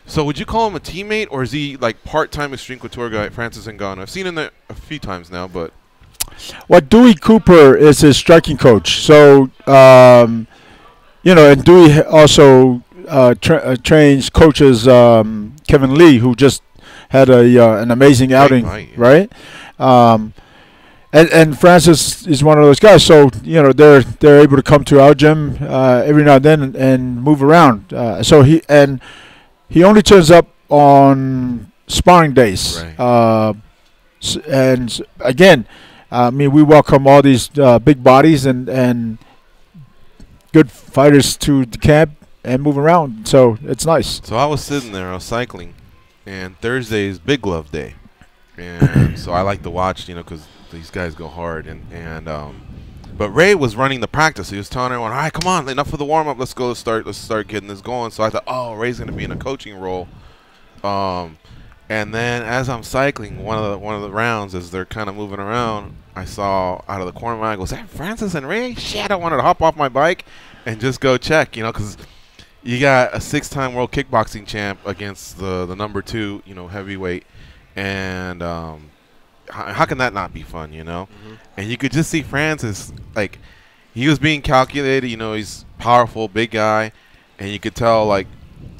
So would you call him a teammate, or is he like part-time extreme couture guy, Francis Ngannou? I've seen him there a few times now, but. Well, Dewey Cooper is his striking coach. So, you know, and Dewey also trains, coaches Kevin Lee, who just had an amazing outing, right? And Francis is one of those guys. So, you know, they're able to come to our gym every now and then and move around. So he only turns up on sparring days. Right. And again, I mean, we welcome all these big bodies and good fighters to the camp and move around. So it's nice. So I was sitting there, I was cycling, and Thursday is Big Glove Day, and so I like to watch, you know, because these guys go hard. But Ray was running the practice. He was telling everyone, "All right, come on, enough for the warm up. Let's go. Let's start getting this going." So I thought, "Oh, Ray's going to be in a coaching role." And then as I'm cycling, one of the rounds, as they're kind of moving around, I saw out of the corner of my eye, "Is that Francis and Ray?" Shit, I wanted to hop off my bike and just go check, you know, because you got a 6-time world kickboxing champ against the number 2, you know, heavyweight, and how can that not be fun, you know? And you could just see Francis, like, he was being calculated, you know, he's powerful, big guy, and you could tell, like,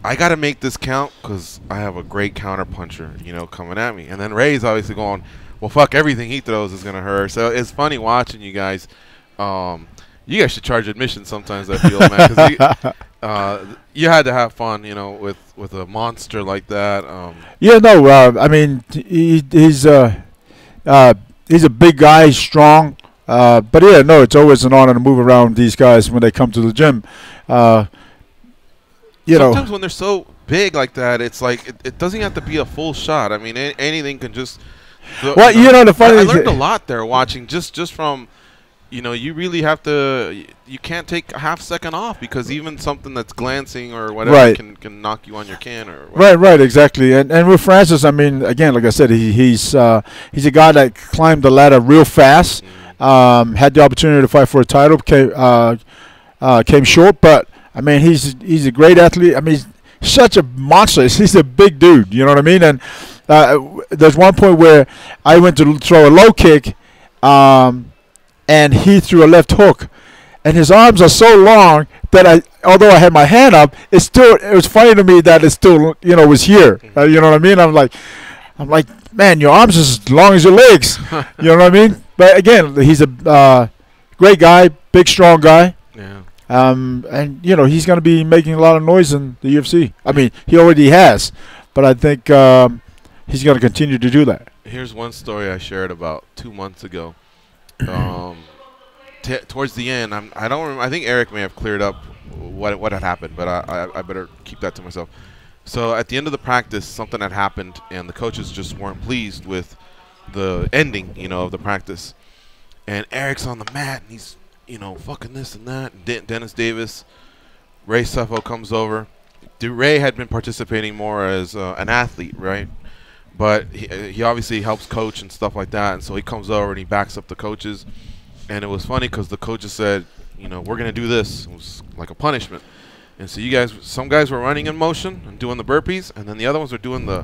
I got to make this count because I have a great counter puncher, you know, coming at me. And then Ray's obviously going, well, fuck, everything he throws is going to hurt. So it's funny watching you guys. You guys should charge admission sometimes, I feel, man, because you had to have fun, you know, with a monster like that. Yeah, no, I mean, he's a big guy, he's strong. But, yeah, no, it's always an honor to move around these guys when they come to the gym. Sometimes when they're so big like that, it's like it doesn't have to be a full shot. I mean, anything can just. Well, you know, the funny I learned a lot there watching just from, you know, you really have to. You can't take a half second off because even something that's glancing or whatever can knock you on your can or. Whatever. Right, exactly. And with Francis, I mean, again, like I said, he's a guy that climbed the ladder real fast. Had the opportunity to fight for a title, came short, but. I mean, he's a great athlete. I mean, he's such a monster. He's a big dude. You know what I mean? And there's one point where I went to throw a low kick, and he threw a left hook, and his arms are so long that although I had my hand up, it was funny to me that it still, you know, was here. You know what I mean? I'm like, man, your arms are as long as your legs. You know what I mean? But again, he's a great guy, big, strong guy. Yeah. And you know, he's going to be making a lot of noise in the UFC. I mean, he already has, but I think he's going to continue to do that. Here's one story I shared about 2 months ago. Towards the end, I don't remember. I think Eric may have cleared up what had happened, but I better keep that to myself. So at the end of the practice, something had happened, and the coaches just weren't pleased with the ending, you know, of the practice. And Eric's on the mat, and he's, you know, fucking this and that. And Dennis Davis, Ray Sefo comes over. Ray had been participating more as an athlete, right? But he obviously helps coach and stuff like that. And so he comes over and he backs up the coaches. And it was funny because the coaches said, you know, we're going to do this. It was like a punishment. And so some guys were running in motion and doing the burpees. And then the other ones were doing the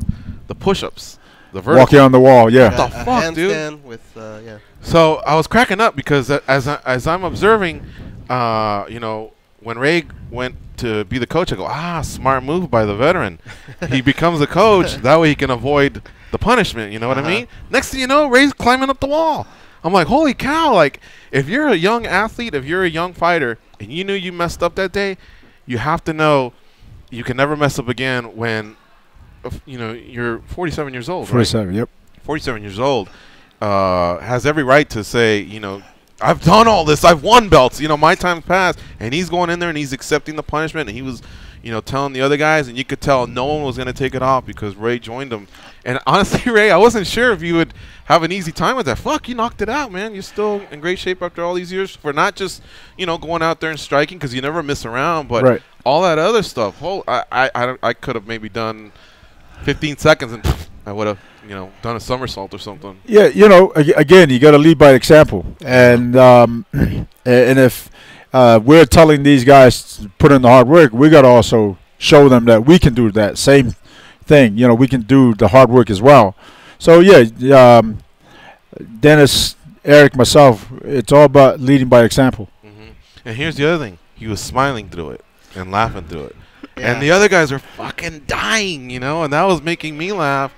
push-ups. The vertical. Walking on the wall, yeah. What the fuck, dude? Handstand with, yeah. So I was cracking up because as I'm observing, you know, when Ray went to be the coach, I go, smart move by the veteran. He becomes the coach. That way he can avoid the punishment. You know what I mean? Next thing you know, Ray's climbing up the wall. I'm like, holy cow. Like, if you're a young athlete, if you're a young fighter, and you knew you messed up that day, you have to know you can never mess up again when, you know, you're 47 years old, 47, right? Yep. 47 years old. Has every right to say, you know, I've done all this. I've won belts. You know, my time's passed. And he's going in there and he's accepting the punishment. And he was, you know, telling the other guys. And you could tell no one was going to take it off because Ray joined him. And honestly, Ray, I wasn't sure if you would have an easy time with that. Fuck, you knocked it out, man. You're still in great shape after all these years for not just, you know, going out there and striking because you never miss around. But all that other stuff, I could have maybe done 15 seconds and I would have, you know, done a somersault or something. Yeah, you know, again, you got to lead by example, and if we're telling these guys to put in the hard work, we got to also show them that we can do that same thing. You know, we can do the hard work as well. So yeah, Dennis, Eric, myself, it's all about leading by example. And here's the other thing: he was smiling through it and laughing through it, and the other guys were fucking dying, you know, and that was making me laugh.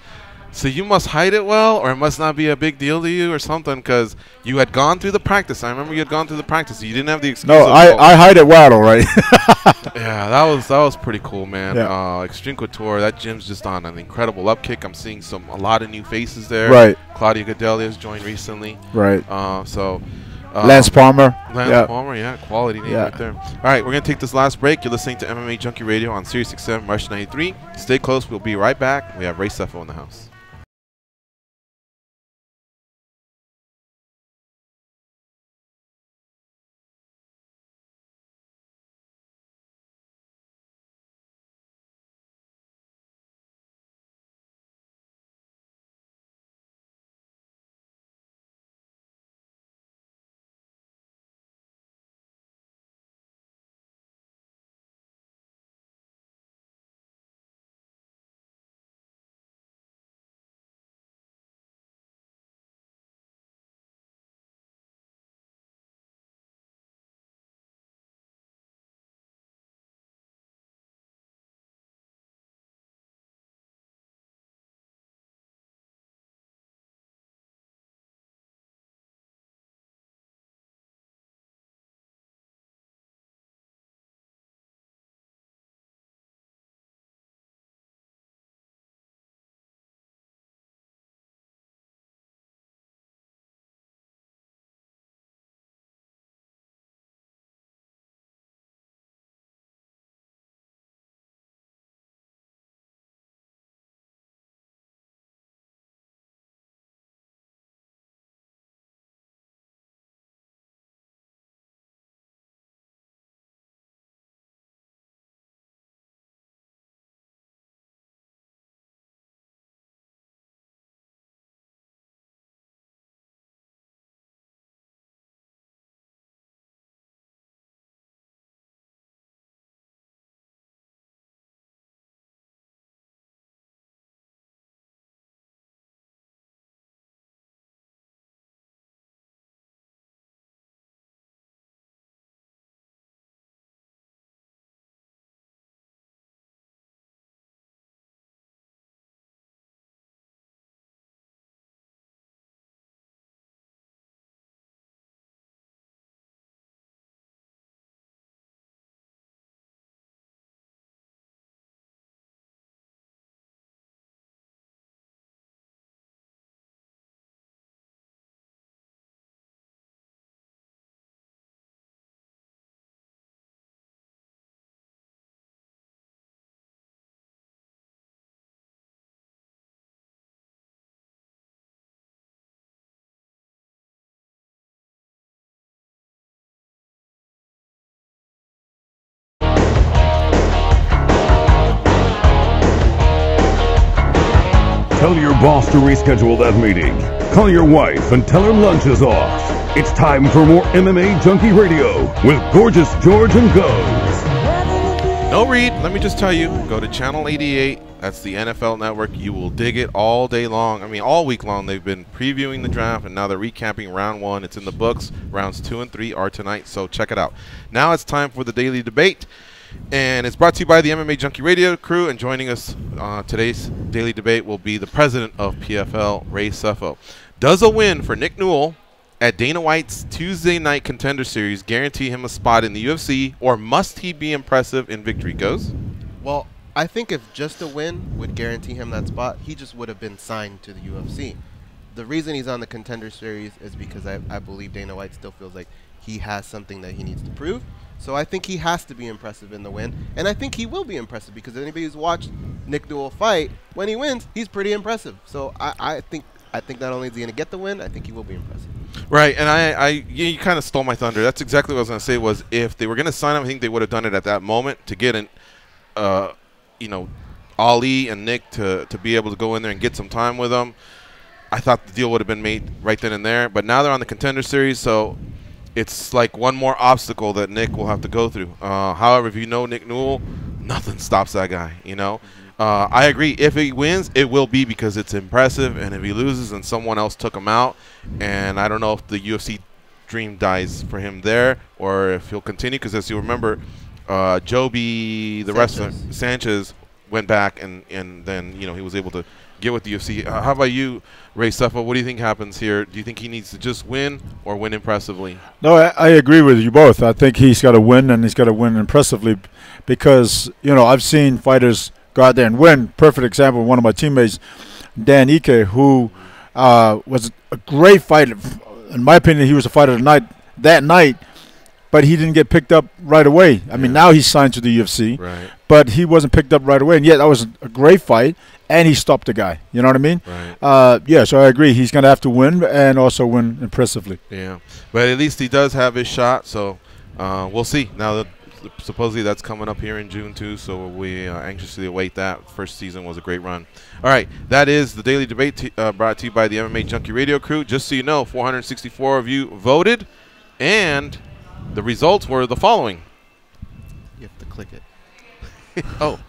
So you must hide it well, or it must not be a big deal to you or something, because you had gone through the practice. I remember you had gone through the practice. So you didn't have the excuse. No, I hide it well, all right. Yeah, that was pretty cool, man. Yeah. Extreme Couture, that gym's just on an incredible upkick. I'm seeing a lot of new faces there. Right. Claudia Gadelia's joined recently. Right. Lance Palmer. Lance Palmer, yeah, quality name right there. All right, we're going to take this last break. You're listening to MMA Junkie Radio on Sirius XM, Rush 93. Stay close. We'll be right back. We have Ray Sefo in the house. Tell your boss to reschedule that meeting. Call your wife and tell her lunch is off. It's time for more MMA Junkie Radio with Gorgeous George and Goes. No read. Let me just tell you, go to Channel 88. That's the NFL Network. You will dig it all day long. I mean, all week long. They've been previewing the draft, and now they're recapping round 1. It's in the books. Rounds 2 and 3 are tonight, so check it out. Now it's time for the Daily Debate, and it's brought to you by the MMA Junkie Radio crew, and joining us today's Daily Debate will be the president of PFL, Ray Sefo. Does a win for Nick Newell at Dana White's Tuesday Night Contender Series guarantee him a spot in the UFC, or must he be impressive in victory? Goes? Well, I think if just a win would guarantee him that spot, he just would have been signed to the UFC. The reason he's on the Contender Series is because I believe Dana White still feels like he has something that he needs to prove. So I think he has to be impressive in the win, and I think he will be impressive because anybody who's watched Nick Newell fight, when he wins, he's pretty impressive. So I think not only is he going to get the win, I think he will be impressive. Right, and you kind of stole my thunder. That's exactly what I was going to say. Was if they were going to sign him, I think they would have done it at that moment to get Ali and Nick to be able to go in there and get some time with them. I thought the deal would have been made right then and there, but now they're on the Contender Series, so it's like one more obstacle that Nick will have to go through. However, if you know Nick Newell, nothing stops that guy. I agree. If he wins, it will be because it's impressive, and if he loses and someone else took him out, and I don't know if the UFC dream dies for him there or if he'll continue, because as you remember, Joby, the wrestler, Sanchez, went back and then he was able to get with the UFC. How about you, Ray Sefo? What do you think happens here? Do you think he needs to just win or win impressively? No, I agree with you both. I think he's got to win, and he's got to win impressively because, I've seen fighters go out there and win. Perfect example, one of my teammates, Dan Ike, who was a great fighter. In my opinion, he was a fighter that night, but he didn't get picked up right away. I mean, now he's signed to the UFC, right, but he wasn't picked up right away. And yet that was a great fight, and he stopped the guy. You know what I mean? Right. So I agree. He's going to have to win and also win impressively. Yeah, but at least he does have his shot, so we'll see. Now, supposedly that's coming up here in June, too, so we anxiously await that. First season was a great run. All right, that is the Daily Debate brought to you by the MMA Junkie Radio crew. Just so you know, 464 of you voted, and the results were the following. You have to click it. Oh.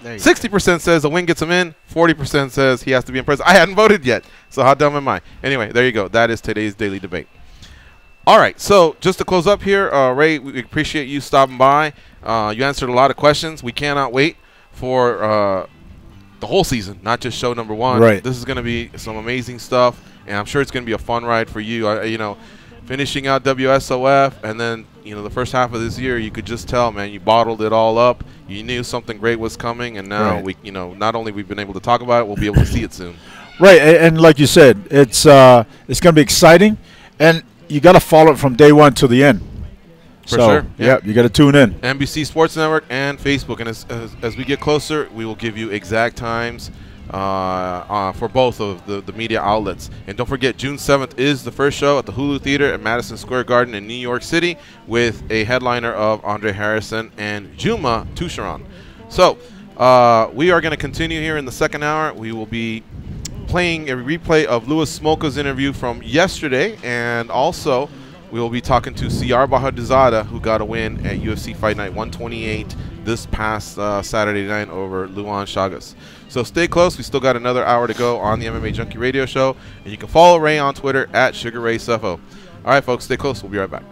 60% says the win gets him in. 40% says he has to be impressive. I hadn't voted yet, so how dumb am I? Anyway, there you go. That is today's Daily Debate. All right, so just to close up here, Ray, we appreciate you stopping by. You answered a lot of questions. We cannot wait for the whole season, not just show number 1. Right. This is going to be some amazing stuff, and I'm sure it's going to be a fun ride for you. Finishing out WSOF, and then the first half of this year, you could just tell, man, you bottled it all up. You knew something great was coming, and now we, not only we've been able to talk about it, we'll be able to see it soon. Right, and like you said, it's going to be exciting, and you got to follow it from day one to the end. For sure. Yeah, you got to tune in. NBC Sports Network and Facebook, and as we get closer, we will give you exact times for both of the media outlets. And don't forget, June 7th is the first show at the Hulu Theater at Madison Square Garden in New York City with a headliner of Andre Harrison and Juma Tusharan. So we are going to continue here in the second hour. We will be playing a replay of Louis Smolka's interview from yesterday, and also we will be talking to Siyar Bahadurzada, who got a win at UFC Fight Night 128 this past Saturday night over Luan Chagas. So stay close. We still got another hour to go on the MMA Junkie Radio Show, and you can follow Ray on Twitter at Sugar Ray Sefo. All right, folks, stay close. We'll be right back.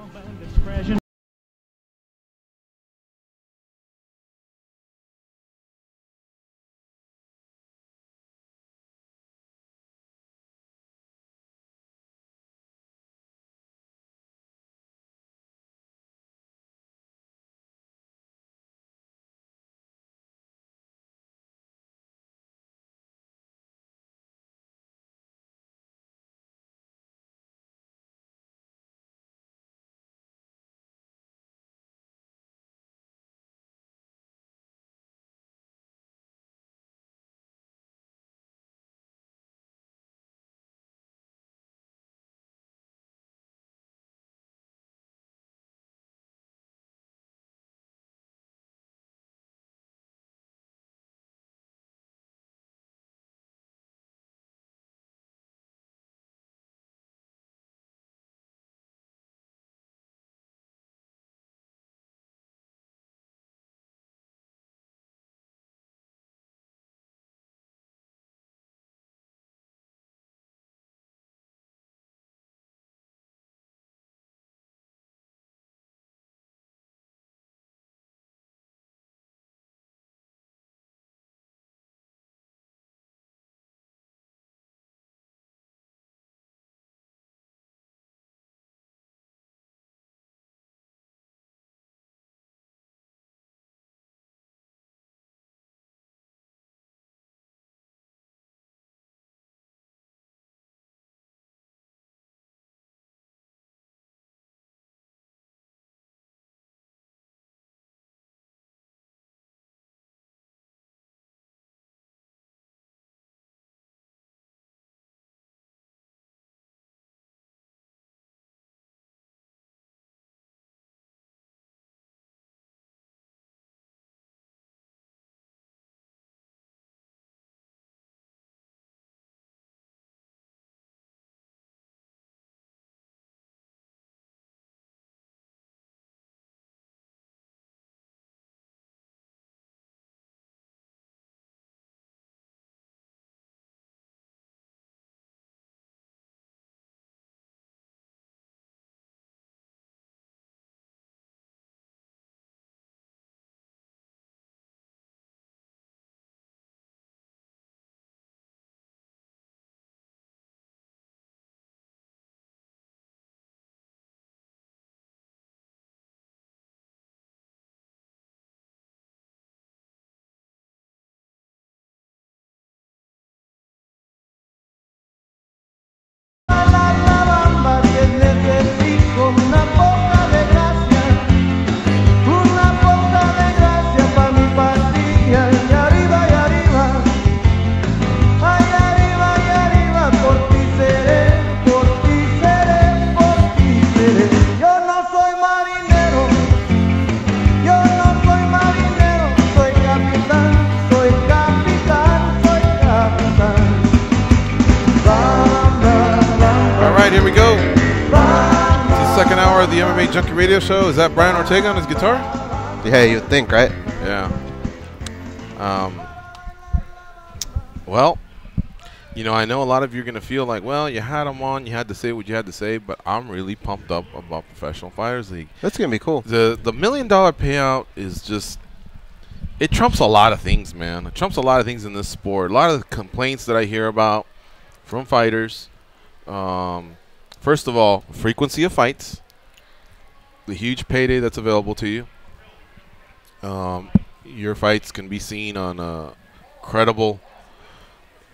of the MMA Junkie Radio Show. Is that Brian Ortega on his guitar? Yeah, you'd think, right? Yeah. Well, you know, I know a lot of you are going to feel like, well, you had him on, you had to say what you had to say, but I'm really pumped up about Professional Fighters League. That's going to be cool. The $1 million payout is just, it trumps a lot of things, man. It trumps a lot of things in this sport. A lot of the complaints that I hear about from fighters. First of all, frequency of fights. The huge payday that's available to you. Your fights can be seen on a credible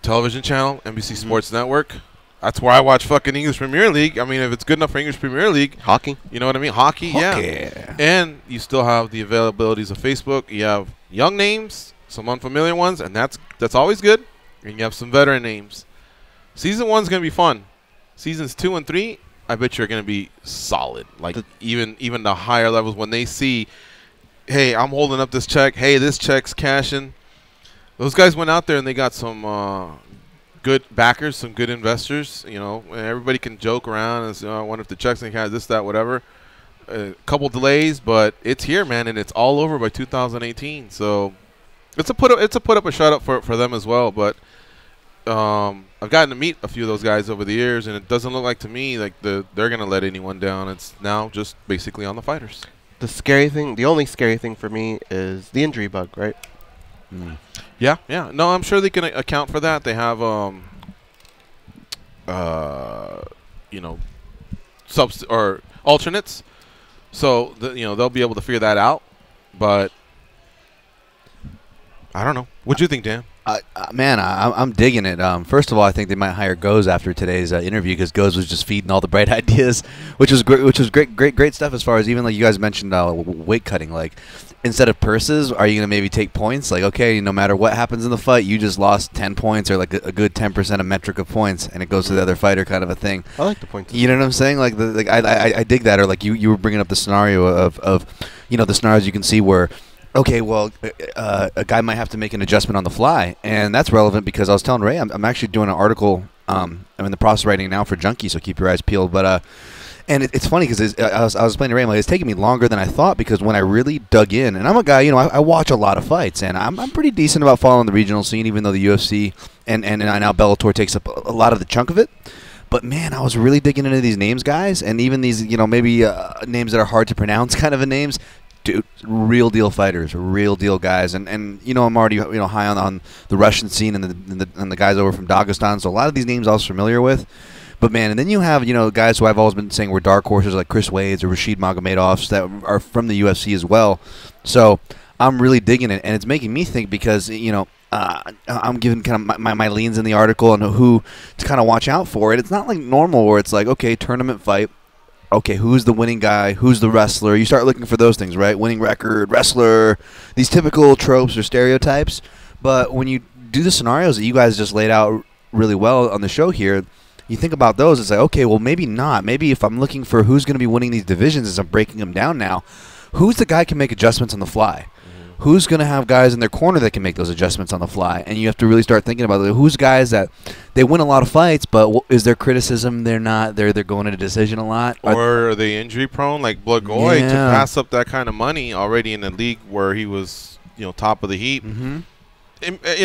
television channel, NBC Sports Network. That's where I watch fucking English Premier League. I mean, if it's good enough for English Premier League. Hockey. You know what I mean? Hockey, yeah. And you still have the availabilities of Facebook. You have young names, some unfamiliar ones, and that's always good. And you have some veteran names. Season 1's going to be fun. Seasons 2 and 3, I bet you're going to be solid. Like even the higher levels, when they see, hey, I'm holding up this check. Hey, this check's cashing. Those guys went out there and they got some good backers, some good investors. You know, and everybody can joke around and say, oh, I wonder if the check's in cash, this, that, whatever. A couple delays, but it's here, man, and it's all over by 2018. So it's a put up a shut up for them as well. But I've gotten to meet a few of those guys over the years, and it doesn't look like to me like they're going to let anyone down. It's now just basically on the fighters. The only scary thing for me is the injury bug, right? Yeah. No, I'm sure they can account for that. They have, you know, or alternates, so you know they'll be able to figure that out. But I don't know. What do you think, Dan? Man, I'm digging it. First of all, I think they might hire Goes after today's interview because Goes was just feeding all the bright ideas, which was great stuff. As far as even like you guys mentioned, weight cutting. Like instead of purses, are you gonna maybe take points? Like okay, no matter what happens in the fight, you just lost 10 points or like a good 10% of metric of points, and it goes to the other fighter, kind of a thing. I like the points. You know what I'm saying? Like I dig that. Or like you were bringing up the scenario of you know the scenarios you can see where. Okay, well, a guy might have to make an adjustment on the fly, and that's relevant because I was telling Ray I'm actually doing an article. I'm in the process of writing it now for Junkie, so keep your eyes peeled. But and it's funny because I was explaining to Ray, like, it's taking me longer than I thought because when I really dug in, and I'm a guy, you know, I watch a lot of fights, and I'm pretty decent about following the regional scene, even though the UFC and now Bellator takes up a lot of the chunk of it. But man, I was really digging into these names, guys, and even these, you know, maybe names that are hard to pronounce, kind of names. Dude, real deal fighters, real deal guys, and you know I'm already high on the Russian scene and the guys over from Dagestan, so a lot of these names I was familiar with. But man, and then you have guys who I've always been saying were dark horses like Chris Wade's or Rashid Magomedov's that are from the UFC as well. So I'm really digging it, and it's making me think because I'm giving kind of my leans in the article and who to kind of watch out for it. It's not like normal where it's like okay, tournament fight. Okay, who's the winning guy? Who's the wrestler? You start looking for those things, right? Winning record, wrestler, these typical tropes or stereotypes. But when you do the scenarios that you guys just laid out really well on the show here, you think about those, it's like, okay, well, maybe not. Maybe if I'm looking for who's going to be winning these divisions as I'm breaking them down now, who's the guy who can make adjustments on the fly? Who's going to have guys in their corner that can make those adjustments on the fly? And you have to really start thinking about it. Who's guys that they win a lot of fights, but is there criticism? They're not. They're going into decision a lot. Or are they injury prone? Like Blagoy to pass up that kind of money already in a league where he was, top of the heap. And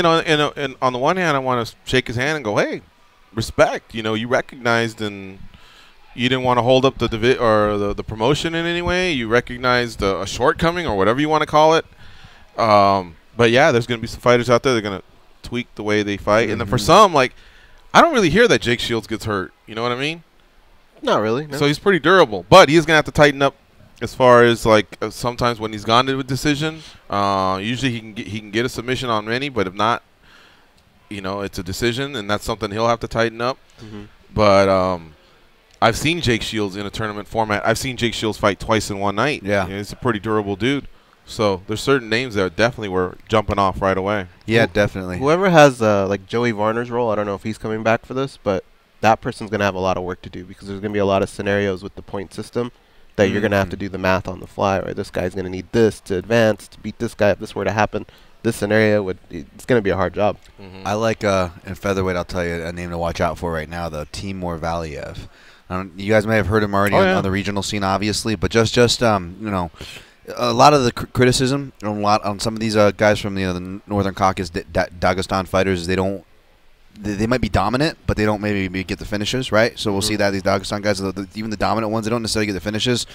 on the one hand, I want to shake his hand and go, hey, respect. You recognized and you didn't want to hold up the promotion in any way. You recognized a shortcoming or whatever you want to call it. But yeah, there's going to be some fighters out there that are going to tweak the way they fight. And then for some, I don't really hear that Jake Shields gets hurt. You know what I mean? Not really. No. So he's pretty durable. But he's going to have to tighten up as far as, sometimes when he's gone to a decision. Usually he can get a submission on many, but if not, it's a decision, and that's something he'll have to tighten up. But I've seen Jake Shields in a tournament format. I've seen Jake Shields fight twice in one night. Yeah. He's a pretty durable dude. So there's certain names that definitely were jumping off right away. Yeah, definitely. Whoever has Joey Varner's role, I don't know if he's coming back for this, but that person's going to have a lot of work to do because there's going to be a lot of scenarios with the point system that you're going to have to do the math on the fly. Right, this guy's going to need this to advance to beat this guy. If this were to happen, this scenario it's going to be a hard job. I like in featherweight. I'll tell you a name to watch out for right now, though. Timur Valiev. You guys may have heard him already on the regional scene, obviously, but just you know, a lot of the criticism on some of these guys from the Northern Caucasus, Dagestan fighters, they might be dominant, but they don't maybe get the finishes, right? So we'll see that these Dagestan guys, even the dominant ones, they don't necessarily get the finishes.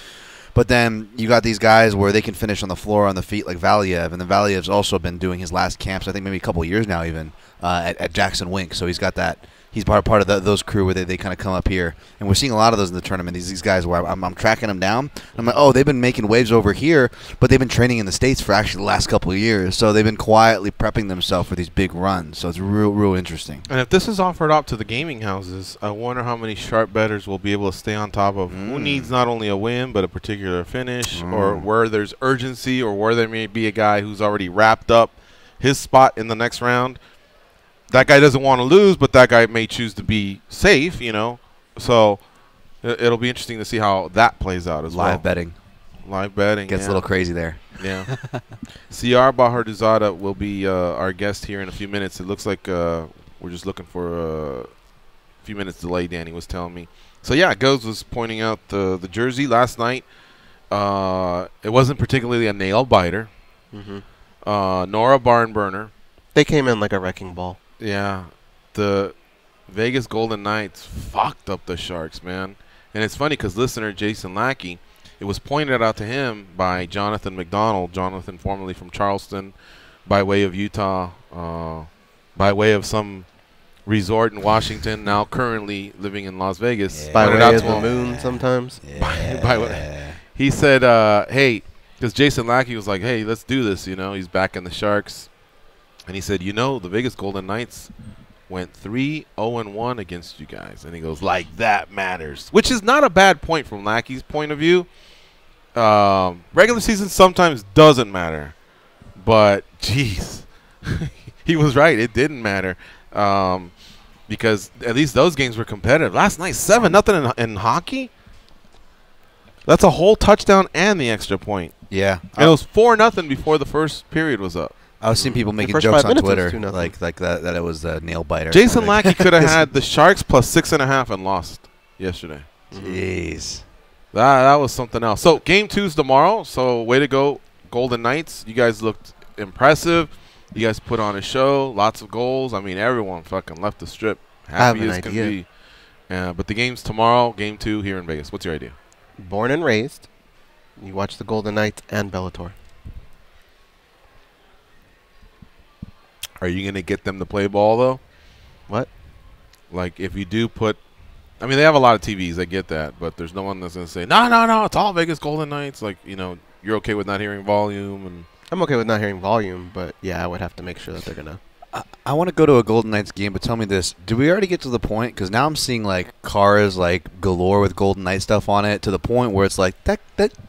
But then you got these guys where they can finish on the floor, on the feet, like Valiev. And then Valiev's also been doing his last camps, I think maybe a couple of years now even, at Jackson Wink. So he's got that. He's part of those crew where they kind of come up here. And we're seeing a lot of those in the tournament, these guys where I'm tracking them down. I'm like, oh, they've been making waves over here, but they've been training in the States for actually the last couple of years. So they've been quietly prepping themselves for these big runs. So it's real interesting. And if this is offered up to the gaming houses, I wonder how many sharp bettors will be able to stay on top of who needs not only a win, but a particular finish, or where there's urgency, or where there may be a guy who's already wrapped up his spot in the next round. That guy doesn't want to lose, but that guy may choose to be safe, you know. So it'll be interesting to see how that plays out as well. Live betting. Live betting. Gets a little crazy there. Yeah. Siyar Bahadurzada will be our guest here in a few minutes. It looks like we're just looking for a few minutes delay, Danny was telling me. So, yeah, Goes was pointing out the jersey last night. It wasn't particularly a nail-biter, nor a barn burner. They came in like a wrecking ball. Yeah, the Vegas Golden Knights fucked up the Sharks, man. And it's funny because listener Jason Lackey, it was pointed out to him by Jonathan McDonald, Jonathan formerly from Charleston, by way of Utah, by way of some resort in Washington, now currently living in Las Vegas. Yeah. By way of the moon sometimes. Yeah. He said, hey, because Jason Lackey was like, hey, let's do this, you know. He's back in the Sharks. And he said, you know, the Vegas Golden Knights went 3-0-1 against you guys. And he goes, like, that matters. Which is not a bad point from Lackey's point of view. Regular season sometimes doesn't matter. But, jeez, he was right. It didn't matter. Because at least those games were competitive. Last night, 7-0 in hockey. That's a whole touchdown and the extra point. Yeah. And it was 4-0 before the first period was up. I was seeing people making jokes on Twitter like that it was a nail biter. Jason Lackey could have had the Sharks plus 6.5 and lost yesterday. Jeez. That was something else. So game 2's tomorrow. So way to go, Golden Knights. You guys looked impressive. You guys put on a show. Lots of goals. I mean, everyone fucking left the strip happy as can be. But the game's tomorrow, game 2 here in Vegas. What's your idea? Born and raised. You watch the Golden Knights and Bellator. Are you going to get them to play ball, though? What? Like, if you do put – I mean, they have a lot of TVs. I get that. But there's no one that's going to say, no, it's all Vegas Golden Knights. Like, you know, you're okay with not hearing volume. And I'm okay with not hearing volume, but, yeah, I would have to make sure that they're going to – I want to go to a Golden Knights game, but tell me this. Do we already get to the point? Because now I'm seeing, like, cars, like, galore with Golden Knight stuff on it to the point where it's like, that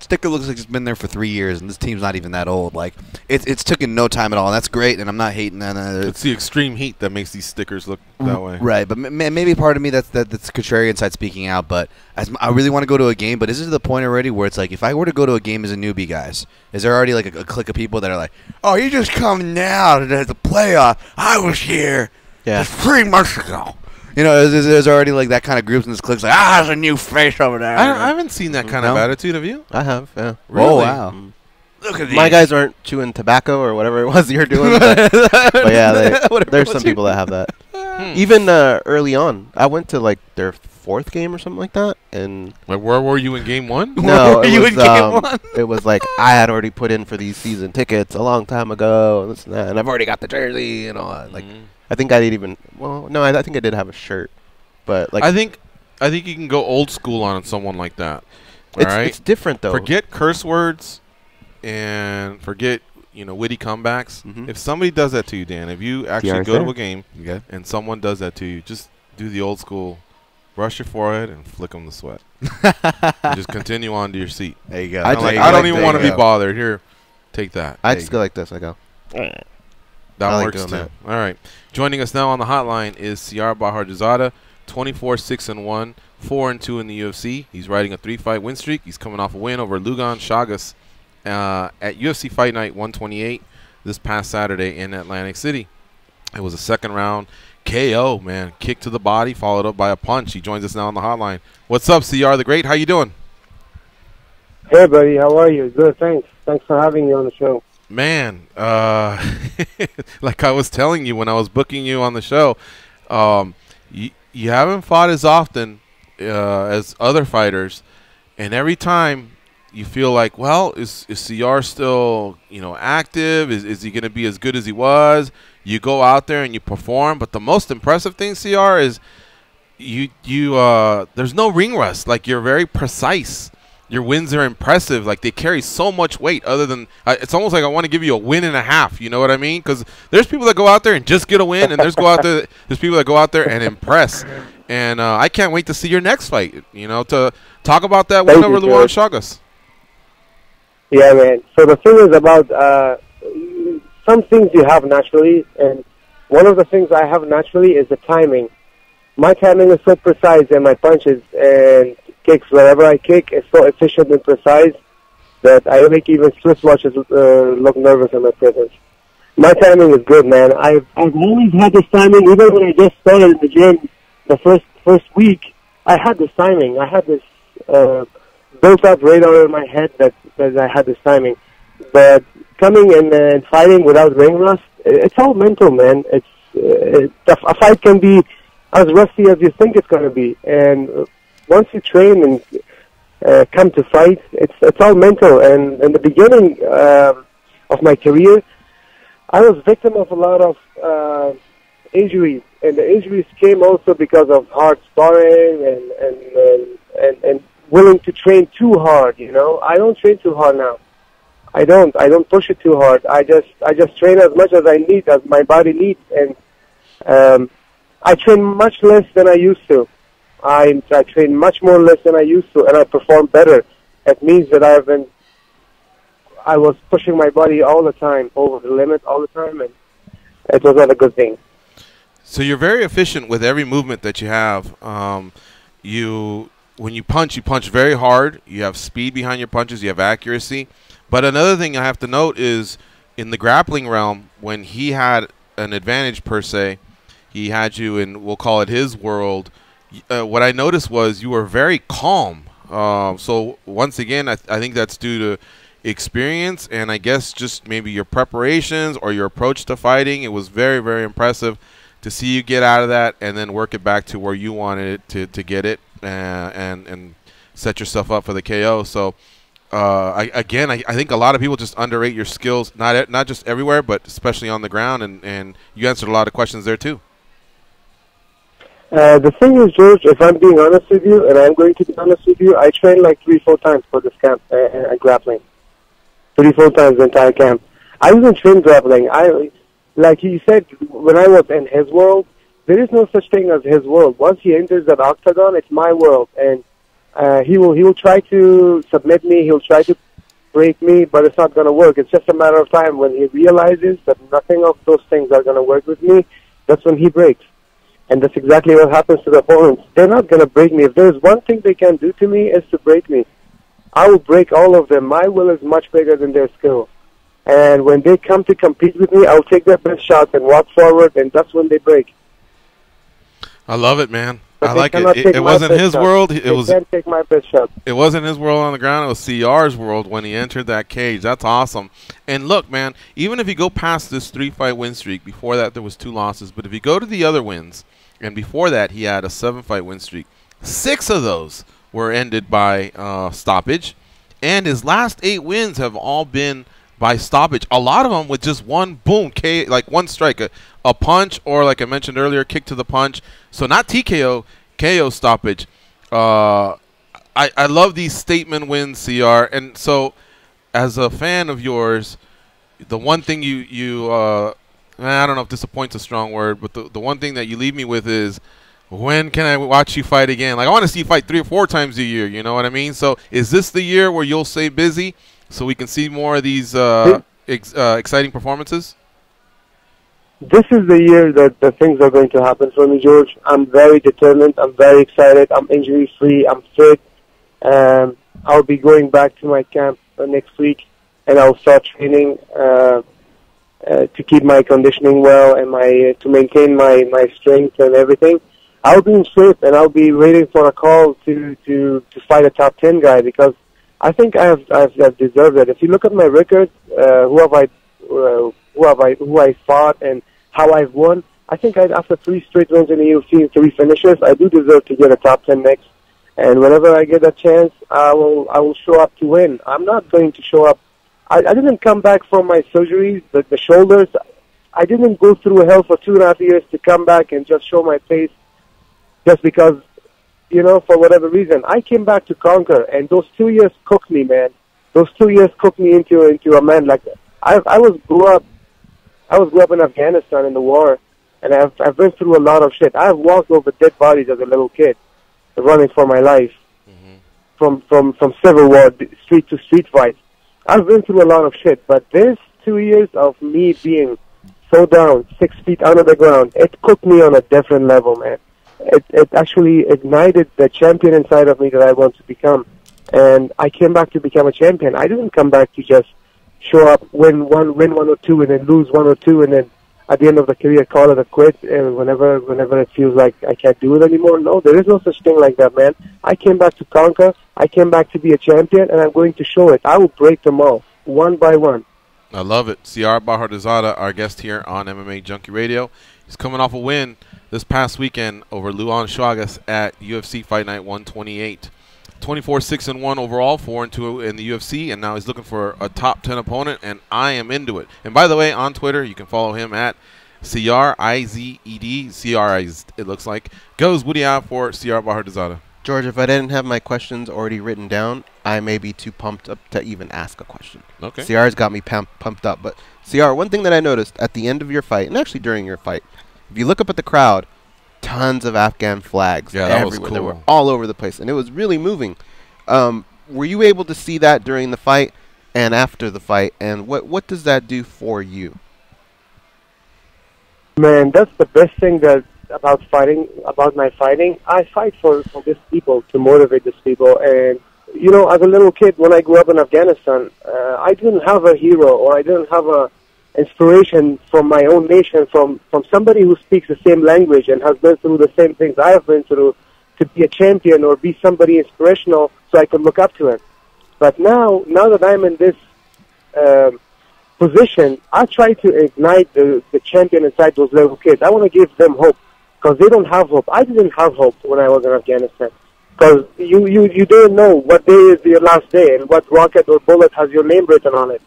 sticker looks like it's been there for 3 years, and this team's not even that old. Like, it's taken no time at all, and that's great, and I'm not hating on it. It's the extreme heat that makes these stickers look that way. Right, but maybe part of me that's contrarian side speaking out, but I really want to go to a game, but is it to the point already where it's like, if I were to go to a game as a newbie, guys, is there already, like, a clique of people that are like, oh, you just come now to the playoff. I was here just 3 months ago. You know, there's already like that kind of groups in this clique. Like, there's a new face over there. I haven't seen that kind of attitude of you. I have, yeah. Really? Oh, wow. Look at these. My guys aren't chewing tobacco or whatever it was you're doing. but yeah, there's some people that have that. Even early on, I went to like their 4th game or something like that. And like, where were you in game 1? No, it was like I had already put in for these season tickets a long time ago, and this and that, and I've already got the jersey and all that. Like, I think I didn't even. Well, no, I think I did have a shirt, but like I think you can go old school on someone like that. All right? It's different though. Forget curse words, and forget witty comebacks. If somebody does that to you, Dan, if you actually go to a game and someone does that to you, just do the old school. Brush your forehead and flick them the sweat. And just continue on to your seat. There you go. I don't even want to be bothered. Here, take that. I just go like this. I go. That works too. All right. Joining us now on the hotline is Siyar Bahadurzada, 24-6-1, 4-2 in the UFC. He's riding a 3-fight win streak. He's coming off a win over Luan Chagas at UFC Fight Night 128 this past Saturday in Atlantic City. It was a 2nd round KO, man. Kick to the body, followed up by a punch. He joins us now on the hotline. What's up, Siyar the Great? How you doing? Hey, buddy. How are you? Good, thanks. Thanks for having me on the show. Man, like I was telling you when I was booking you on the show, you haven't fought as often as other fighters, and every time you feel like, well, is Siyar still, active? Is he going to be as good as he was? You go out there and you perform, but the most impressive thing, Siyar, is there's no ring rust. Like, you're very precise. Your wins are impressive. Like, they carry so much weight. Other than it's almost like I want to give you a win and a half. You know what I mean? Because there's people that go out there and just get a win, and there's people that go out there and impress. And I can't wait to see your next fight. To talk about that win over Luan Chagas. Yeah, man. So the thing is about some things you have naturally, and one of the things I have naturally is the timing. My timing is so precise in my punches and kicks. Wherever I kick, it's so efficient and precise that I make even Swiss watches look nervous in my presence. My timing is good, man. I've always had this timing. Even when I just started in the gym, the first week, I had this timing. I had this built-up radar in my head that I had this timing. But coming and fighting without ring rust, it's all mental, man. A fight can be as rusty as you think it's going to be. And once you train and come to fight, it's all mental. And in the beginning of my career, I was victim of a lot of injuries. And the injuries came also because of hard sparring and willing to train too hard, I don't train too hard now. I don't push it too hard. I just train as much as I need, as my body needs, and I train much less than I used to. I train much more less than I used to, and I perform better. It means that I was pushing my body all the time, over the limit all the time, and it was not a good thing. So you're very efficient with every movement that you have. When you punch very hard. You have speed behind your punches. You have accuracy. But another thing I have to note is in the grappling realm, when he had an advantage per se, he had you in, we'll call it his world. What I noticed was you were very calm. So once again, I think that's due to experience and I guess just maybe your preparations or your approach to fighting. It was very, very impressive to see you get out of that and then work it back to where you wanted it to get it and set yourself up for the KO. So I think a lot of people just underrate your skills, not just everywhere, but especially on the ground, and you answered a lot of questions there too. The thing is, George, if I'm being honest with you, and I'm going to be honest with you, I trained like 3-4 times for this camp grappling. 3-4 times the entire camp. I didn't train grappling. Like he said, when I was in his world, there is no such thing as his world. Once he enters that octagon, it's my world, and he will try to submit me. He'll try to break me, but it's not going to work. It's just a matter of time. When he realizes that nothing of those things are going to work with me, that's when he breaks. And that's exactly what happens to the opponents. They're not going to break me. If there's one thing they can do to me, is to break me. I will break all of them. My will is much bigger than their skill. And when they come to compete with me, I'll take their best shots and walk forward, and that's when they break. I love it, man. But I like it. It wasn't his world. It was. Can't take my best shot. It wasn't his world on the ground. It was Siyar's world when he entered that cage. That's awesome. And look, man, even if you go past this 3-fight win streak, before that there was 2 losses, but if you go to the other wins, and before that he had a 7-fight win streak, 6 of those were ended by stoppage, and his last 8 wins have all been by stoppage. A lot of them with just one boom, like one strike, a punch, or like I mentioned earlier, kick to the punch. So not TKO, KO stoppage. I love these statement wins, Siyar. And so as a fan of yours, the one thing I don't know if disappoint's a strong word, but the one thing that you leave me with is, when can I watch you fight again? Like, I want to see you fight 3 or 4 times a year, you know what I mean? So is this the year where you'll stay busy so we can see more of these exciting performances? This is the year that the things are going to happen for me, George. I'm very determined. I'm very excited. I'm injury-free. I'm fit. I'll be going back to my camp next week, and I'll start training to keep my conditioning well and to maintain my strength and everything, I'll be in shape and I'll be waiting for a call to fight a top 10 guy, because I think I've deserved it. If you look at my record, who I fought and how I've won, I think after 3 straight wins in the UFC and 3 finishes, I do deserve to get a top 10 mix. And whenever I get a chance, I will show up to win. I'm not going to show up. I didn't come back from my surgeries, the shoulders. I didn't go through hell for 2.5 years to come back and just show my face just because, for whatever reason. I came back to conquer, and those 2 years cooked me, man. Those 2 years cooked me into a man. Like I grew up in Afghanistan in the war, and I've been through a lot of shit. I've walked over dead bodies as a little kid, running for my life, from civil war, street to street fights. I've been through a lot of shit, but this 2 years of me being so down, 6 feet under the ground, it cooked me on a different level, man. It actually ignited the champion inside of me that I want to become, and I came back to become a champion. I didn't come back to just show up, win one or two, and then lose 1 or 2, and then at the end of the career call it a quit, and whenever it feels like I can't do it anymore. No, there is no such thing like that, man. I came back to conquer, I came back to be a champion, and I'm going to show it. I will break them all, one by one. I love it. Siyar Bahadurzada, our guest here on MMA Junkie Radio. He's coming off a win this past weekend over Luan Chagas at UFC Fight Night 128. 24-6-1 overall, 4-2 in the UFC, and now he's looking for a top 10 opponent, and I am into it. And by the way, on Twitter, you can follow him at Siyar, I-Z-E-D, Siyar, it looks like. Goes, what do you have for Siyar Bahadurzada? George, if I didn't have my questions already written down, I may be too pumped up to even ask a question. Okay. Siyar's got me pumped up. But, Siyar, one thing that I noticed at the end of your fight, and actually during your fight, if you look up at the crowd, tons of Afghan flags everywhere. Was cool. They were all over the place, and it was really moving. Were you able to see that during the fight and after the fight, and what does that do for you? Man, that's the best thing about my fighting. I fight for these people, to motivate these people. And, as a little kid, when I grew up in Afghanistan, I didn't have a hero, or I didn't have a inspiration from my own nation, from somebody who speaks the same language and has been through the same things I have been through, to be a champion or be somebody inspirational so I could look up to him. But now that I'm in this position, I try to ignite the champion inside those little kids. I want to give them hope, because they don't have hope. I didn't have hope when I was in Afghanistan, because you didn't know what day is your last day and what rocket or bullet has your name written on it.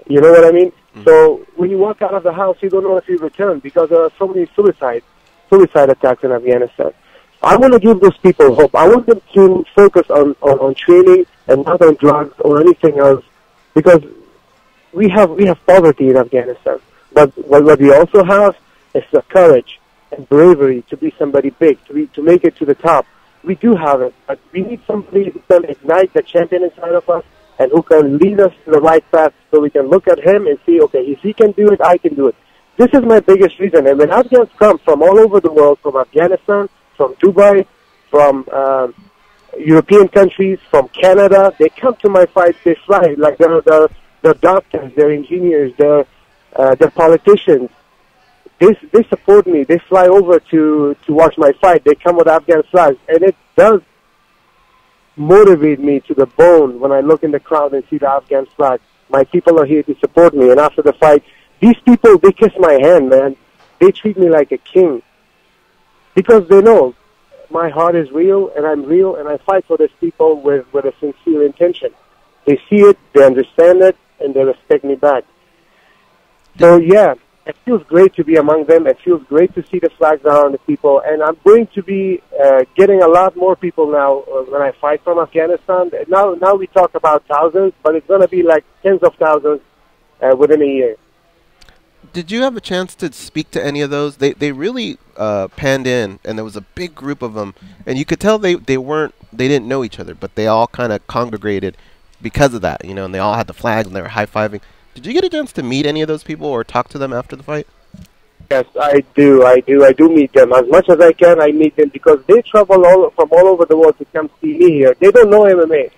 You know what I mean? Mm-hmm. So when you walk out of the house, you don't know if you return, because there are so many suicide attacks in Afghanistan. I want to give those people hope. I want them to focus on training and not on drugs or anything else, because we have poverty in Afghanistan. But what we also have is the courage and bravery to be somebody big, to make it to the top. We do have it, but we need somebody who can ignite the champion inside of us and who can lead us to the right path, so we can look at him and see, okay, if he can do it, I can do it. This is my biggest reason. And when Afghans come from all over the world, from Afghanistan, from Dubai, from European countries, from Canada, they come to my fights, they fly, like they're doctors, they're engineers, they're politicians. They support me. They fly over to watch my fight. They come with Afghan flags, and it does motivate me to the bone when I look in the crowd and see the Afghan flag. My people are here to support me, and after the fight, these people, they kiss my hand, man. They treat me like a king, because they know my heart is real, and I'm real, and I fight for these people with a sincere intention. They see it, they understand it, and they respect me back. So, yeah, it feels great to be among them. It feels great to see the flags around the people, and I'm going to be getting a lot more people now when I fight from Afghanistan. Now we talk about thousands, but it's going to be like tens of thousands within a year. Did you have a chance to speak to any of those? They really panned in, and there was a big group of them, and you could tell they didn't know each other, but they all kind of congregated because of that, and they all had the flags and they were high-fiving. Did you get a chance to meet any of those people or talk to them after the fight? Yes, I do. I do meet them. As much as I can, I meet them, because they travel from all over the world to come see me here. They don't know MMA.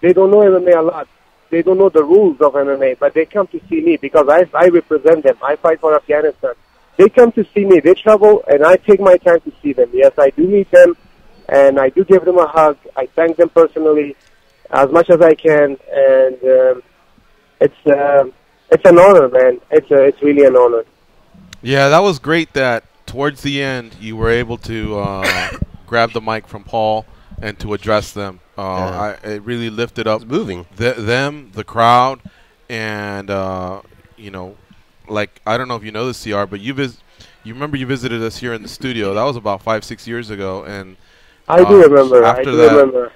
They don't know MMA a lot. they don't know the rules of MMA, but they come to see me because I represent them. I fight for Afghanistan. They come to see me. They travel, and I take my time to see them. Yes, I do meet them, and I do give them a hug. I thank them personally as much as I can, and it's an honor, man. It's really an honor. Yeah, that was great that towards the end you were able to grab the mic from Paul and to address them. It really lifted up moving them, the crowd, and you know, like, I don't know if you know this, CR, but you remember you visited us here in the studio. That was about 5-6 years ago, and I do remember. After I do that, remember.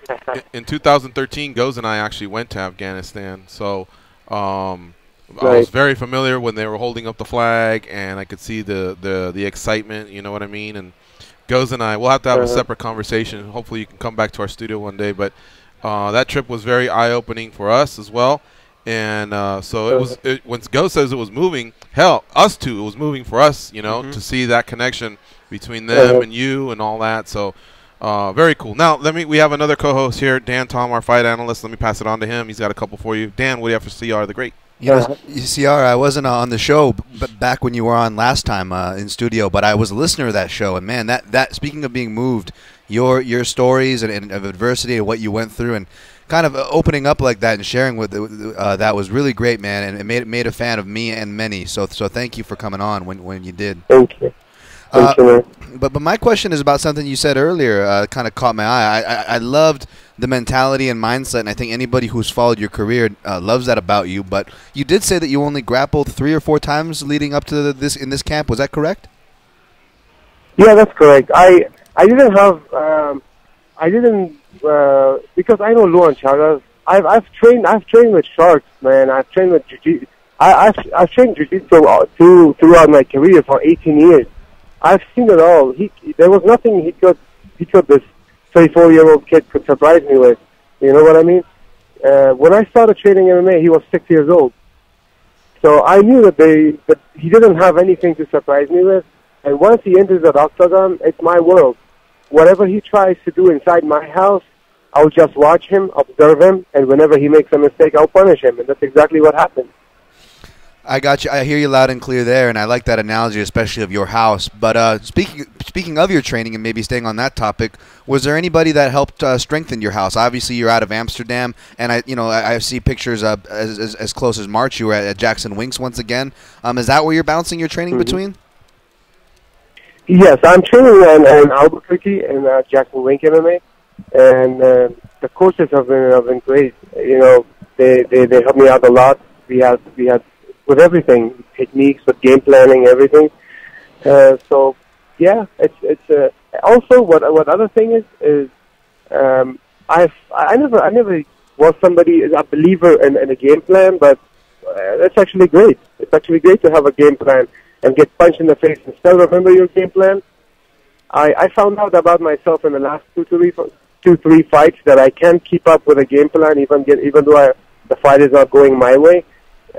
in 2013, Goz and I actually went to Afghanistan. So I Right. was very familiar when they were holding up the flag, and I could see the excitement. You know what I mean? And Goz and I, we'll have to have a separate conversation. Hopefully, you can come back to our studio one day. But that trip was very eye-opening for us as well. And so it was. When Goz says it was moving, hell, us too, it was moving for us. You know, to see that connection between them and you and all that. So. Very cool. Now, we have another co-host here, Dan Tom, our fight analyst. Let me pass it on to him. He's got a couple for you. Dan, what do you have for CR the Great? You know, CR, I wasn't on the show back when you were on last time in studio, but I was a listener of that show. And, man, that speaking of being moved, your stories and of adversity and what you went through and kind of opening up like that and sharing with that was really great, man, and it made a fan of me and many. So thank you for coming on when you did. Thank you. But my question is about something you said earlier. Kind of caught my eye. I loved the mentality and mindset, and I think anybody who's followed your career loves that about you. But you did say that you only grappled 3 or 4 times leading up to this camp. Was that correct? Yeah, that's correct. I didn't have because I know Luan Chagas. I've trained with sharks, man. I've trained with jiu-jitsu. I've trained jiu-jitsu throughout my career for 18 years. I've seen it all. There was nothing he could this 34-year-old kid could surprise me with. You know what I mean? When I started training MMA, he was 6 years old. So I knew that he didn't have anything to surprise me with. And once he enters the octagon, it's my world. Whatever he tries to do inside my house, I'll just watch him, observe him, and whenever he makes a mistake, I'll punish him. And that's exactly what happened. I got you. I hear you loud and clear there, and I like that analogy, especially of your house. But speaking of your training and maybe staying on that topic, was there anybody that helped strengthen your house? Obviously, you're out of Amsterdam, and I see pictures as close as March. You were at Jackson Winks once again. Is that where you're bouncing your training between? Yes, I'm training in Albuquerque and Jackson Wink MMA, and the coaches have been great. You know, they helped me out a lot. We had with everything, techniques, with game planning, everything. So yeah, it's also what other thing is I never was a believer in a game plan, but it's actually great. It's actually great to have a game plan and get punched in the face and still remember your game plan. I found out about myself in the last two, three fights that I can't keep up with a game plan even though the fight is not going my way.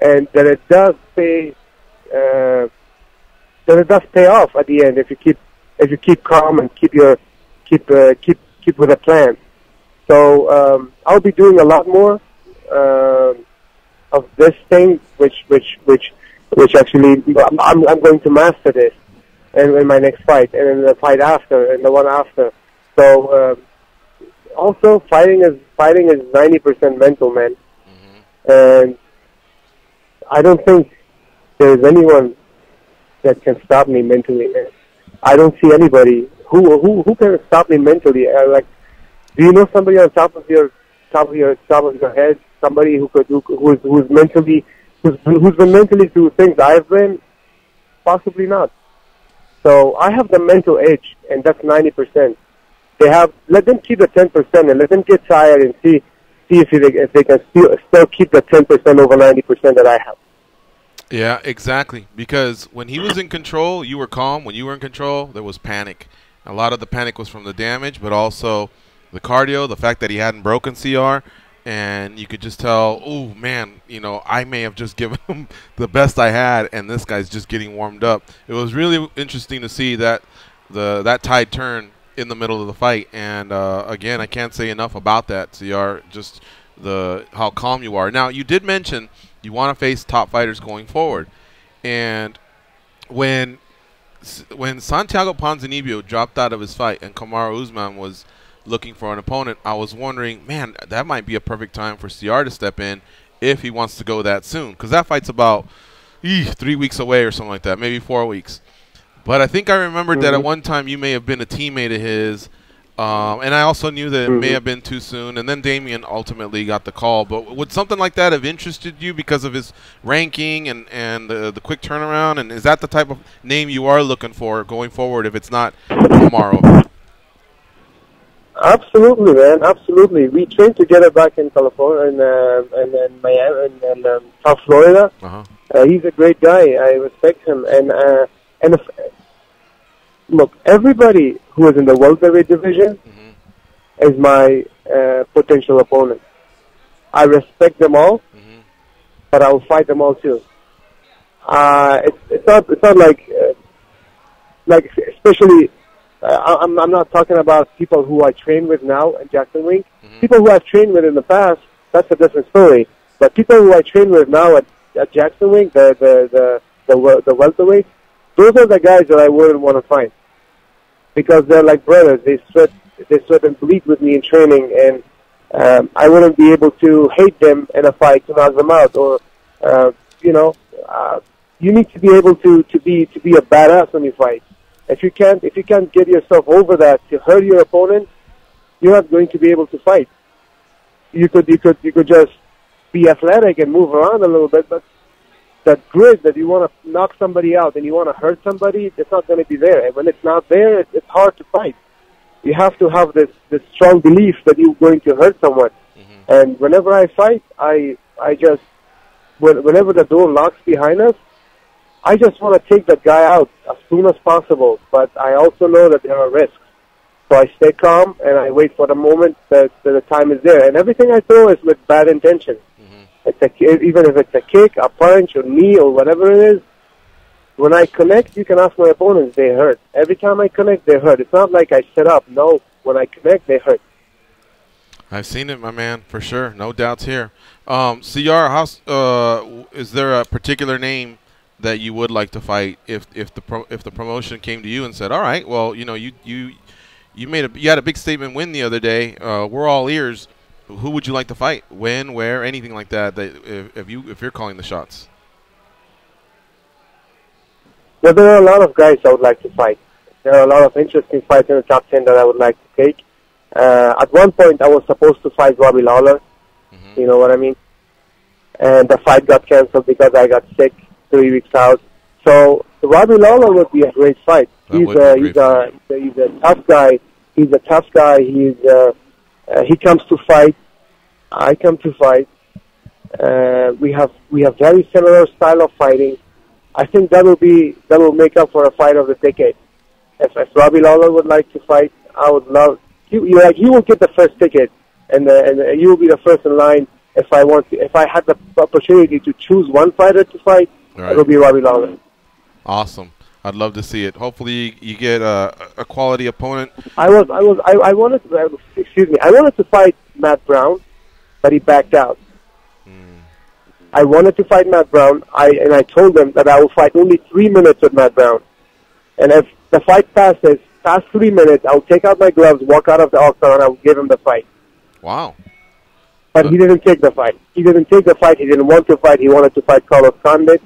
And that it does pay off at the end if you keep calm and keep with a plan. So I'll be doing a lot more of this thing, which actually I'm going to master this, and in my next fight, and in the fight after, and the one after. So also fighting is 90% mental, man, and I don't think there's anyone that can stop me mentally. I don't see anybody who can stop me mentally. Do you know somebody on top of your head? Somebody who's been mentally through things I've been? Possibly not. So I have the mental edge, and that's 90%. Let them keep the 10% and let them get tired and see if they can still keep the 10% over 90% that I have. Yeah, exactly. Because when he was in control, you were calm. When you were in control, there was panic. A lot of the panic was from the damage, but also the cardio, the fact that he hadn't broken CR, and you could just tell, oh, man, I may have just given him the best I had, and this guy's just getting warmed up. It was really interesting to see that tide turn in the middle of the fight. And, again, I can't say enough about that. CR just how calm you are. Now, you did mention you want to face top fighters going forward, and when Santiago Ponzinibbio dropped out of his fight and Kamaru Usman was looking for an opponent, I was wondering, man, that might be a perfect time for Siyar to step in if he wants to go that soon, because that fight's about 3 weeks away or something like that, maybe 4 weeks. But I think I remembered that at one time you may have been a teammate of his, and I also knew that it may have been too soon, and then Damian ultimately got the call. But would something like that have interested you because of his ranking and the quick turnaround? And is that the type of name you are looking for going forward if it's not tomorrow? Absolutely, man. Absolutely. We trained together back in California and Miami and South Florida. He's a great guy. I respect him. Look, everybody who is in the welterweight division is my potential opponent. I respect them all, but I will fight them all too. It's not like especially. I'm not talking about people who I train with now at Jackson Wink. People who I've trained with in the past, that's a different story. But people who I train with now at Jackson Wink, the welterweight, those are the guys that I wouldn't want to fight because they're like brothers. They sweat and bleed with me in training, and I wouldn't be able to hate them in a fight to knock them out. Or you need to be able to be a badass when you fight. If you can't get yourself over that to hurt your opponent, you're not going to be able to fight. You could just be athletic and move around a little bit, but that grit that you want to knock somebody out and you want to hurt somebody, it's not going to be there. And when it's not there, it's hard to fight. You have to have this strong belief that you're going to hurt someone. And whenever I fight, I just whenever the door locks behind us, I just want to take that guy out as soon as possible, but I also know that there are risks. So I stay calm and I wait for the moment that the time is there. And everything I throw is with bad intention. Even if it's a kick, a punch, or knee, or whatever it is, when I connect, you can ask my opponents, they hurt. Every time I connect, they hurt. It's not like I set up. No, when I connect, they hurt. I've seen it, my man, for sure. No doubts here. Siyar, is there a particular name that you would like to fight if the promotion came to you and said, all right, well, you had a big statement win the other day. We're all ears. Who would you like to fight? When, where, anything like that? If you're calling the shots. Well, there are a lot of guys I would like to fight. There are a lot of interesting fights in the top 10 that I would like to take. At one point, I was supposed to fight Robbie Lawler. You know what I mean? And the fight got canceled because I got sick 3 weeks out. So Robbie Lawler would be a great fight. He's a tough guy. He's a tough guy. He comes to fight. I come to fight. We have very similar style of fighting. I think that will make up for a fight of the decade. If Robbie Lawler would like to fight, I would love. He will get the first ticket, and you will be the first in line. If I had the opportunity to choose one fighter to fight, it will be Robbie Lawler. Awesome. I'd love to see it. Hopefully, you get a quality opponent. I wanted to fight Matt Brown, but he backed out. I wanted to fight Matt Brown. I told him that I will fight only 3 minutes with Matt Brown, and if the fight past 3 minutes, I'll take out my gloves, walk out of the octagon, and I'll give him the fight. Wow. But he didn't take the fight. He didn't want to fight. He wanted to fight Carlos Condit.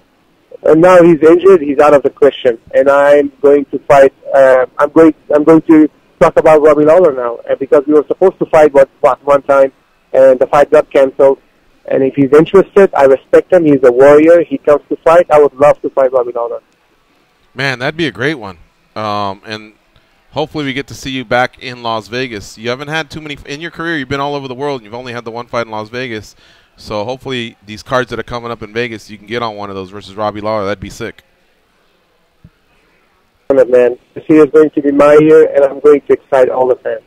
And now he's injured. He's out of the question. And I'm going to fight. I'm going to talk about Robbie Lawler now, because we were supposed to fight one time, and the fight got canceled. And if he's interested, I respect him. He's a warrior. He comes to fight. I would love to fight Robbie Lawler. Man, that'd be a great one. And hopefully we get to see you back in Las Vegas. You haven't had too many in your career. You've been all over the world, and you've only had the one fight in Las Vegas. So hopefully these cards that are coming up in Vegas, you can get on one of those versus Robbie Lawler. That'd be sick. Man, this year is going to be my year, and I'm going to excite all the fans.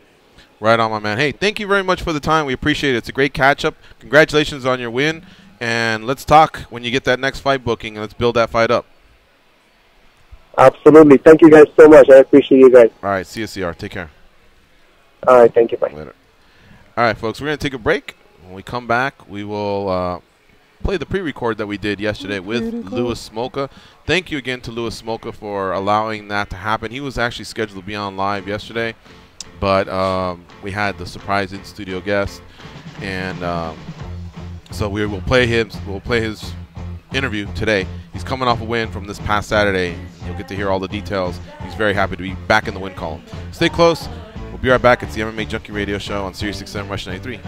Right on, my man. Hey, thank you very much for the time. We appreciate it. It's a great catch-up. Congratulations on your win. And let's talk when you get that next fight booking, and let's build that fight up. Absolutely. Thank you guys so much. I appreciate you guys. All right. See you, CR. Take care. All right. Thank you. Bye. Later. All right, folks. We're going to take a break. when we come back, we will play the pre-record that we did yesterday with Louis Smolka. Thank you again to Louis Smolka for allowing that to happen. He was actually scheduled to be on live yesterday, but we had the surprise in-studio guest, and so we will play his interview today. He's coming off a win from this past Saturday. You'll get to hear all the details. He's very happy to be back in the win column. Stay close. We'll be right back. It's the MMA Junkie Radio Show on Sirius XM Rush 93.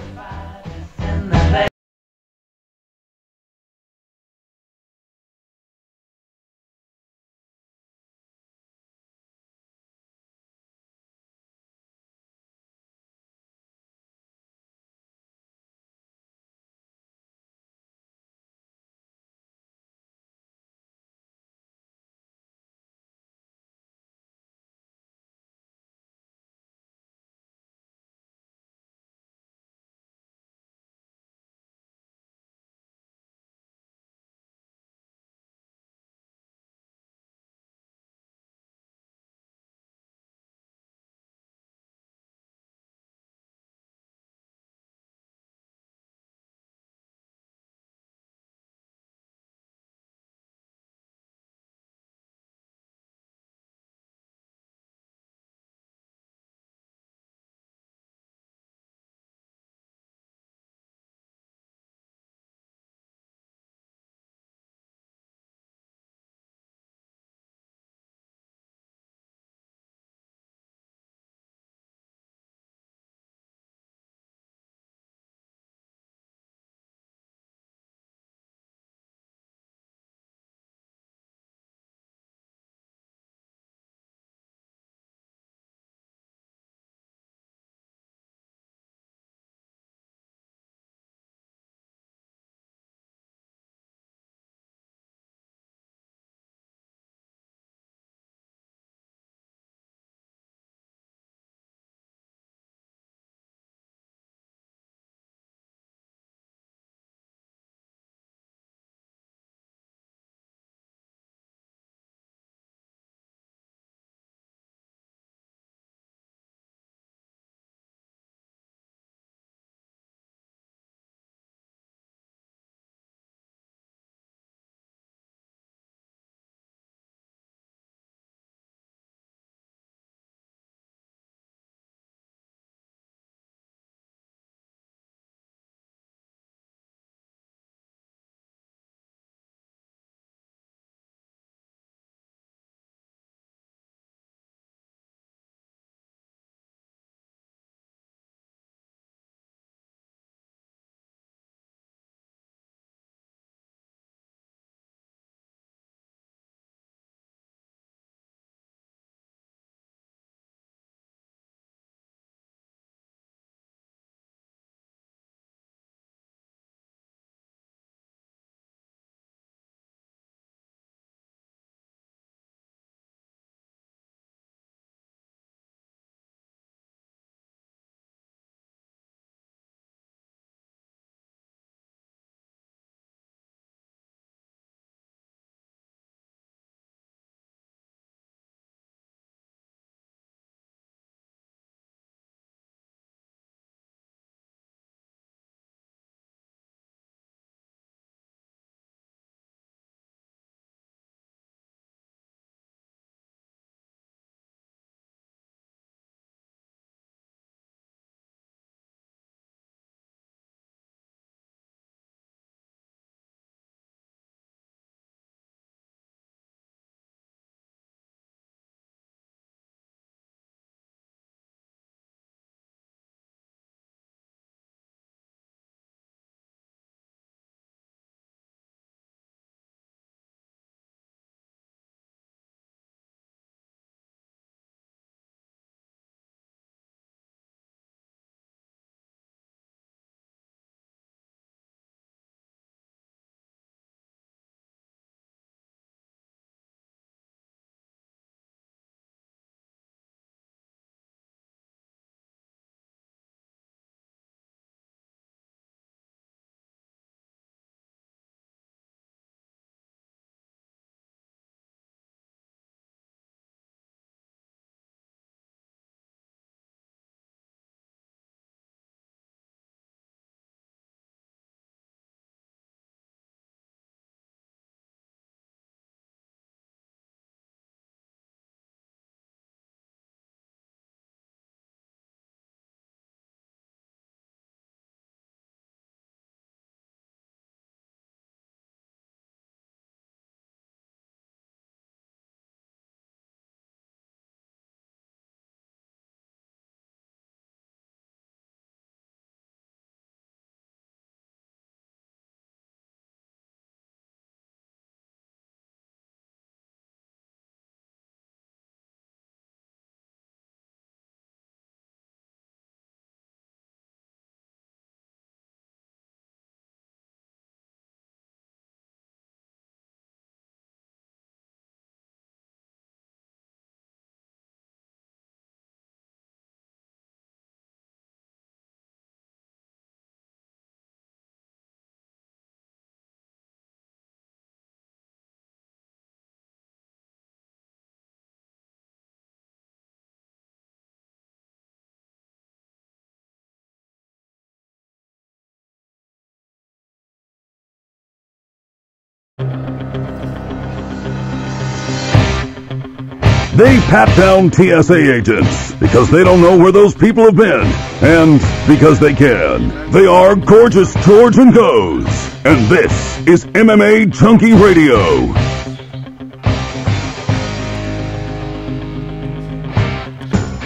They pat down TSA agents because they don't know where those people have been, and because they can. They are Gorgeous George and Goes, and this is MMA Junkie Radio.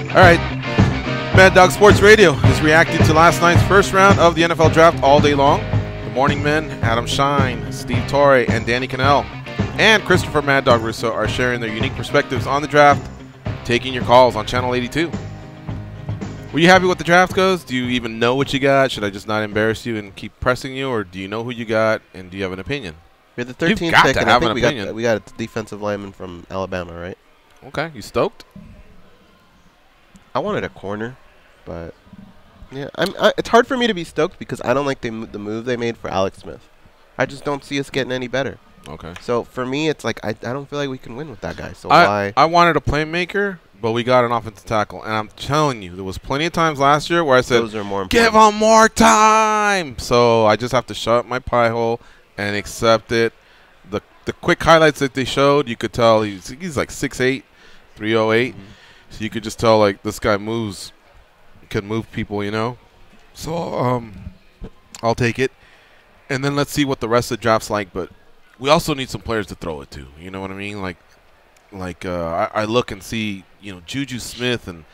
All right, Mad Dog Sports Radio is reacting to last night's first round of the NFL Draft all day long. The Morning Men, Adam Shine, Steve Torre, and Danny Cannell, and Christopher Mad Dog Russo are sharing their unique perspectives on the draft, taking your calls on Channel 82. Were you happy with the draft goes? Do you even know what you got? Should I just not embarrass you and keep pressing you, or do you know who you got, and do you have an opinion? You're the 13th You've got pick, to and have I an think opinion. we got a defensive lineman from Alabama, right? Okay, you stoked? I wanted a corner, but yeah, it's hard for me to be stoked because I don't like the move they made for Alex Smith. I just don't see us getting any better. Okay. So for me, it's like I don't feel like we can win with that guy. So why? I wanted a playmaker, but we got an offensive tackle, and I'm telling you, there was plenty of times last year where I said, Those are more "Give him more time." So I just have to shut up my pie hole and accept it. The quick highlights that they showed, you could tell he's like 6'8", 308. Mm-hmm. So you could just tell, like, this guy can move people, you know. So I'll take it. And then let's see what the rest of the draft's like. But we also need some players to throw it to. You know what I mean? I look and see, you know, Juju Smith and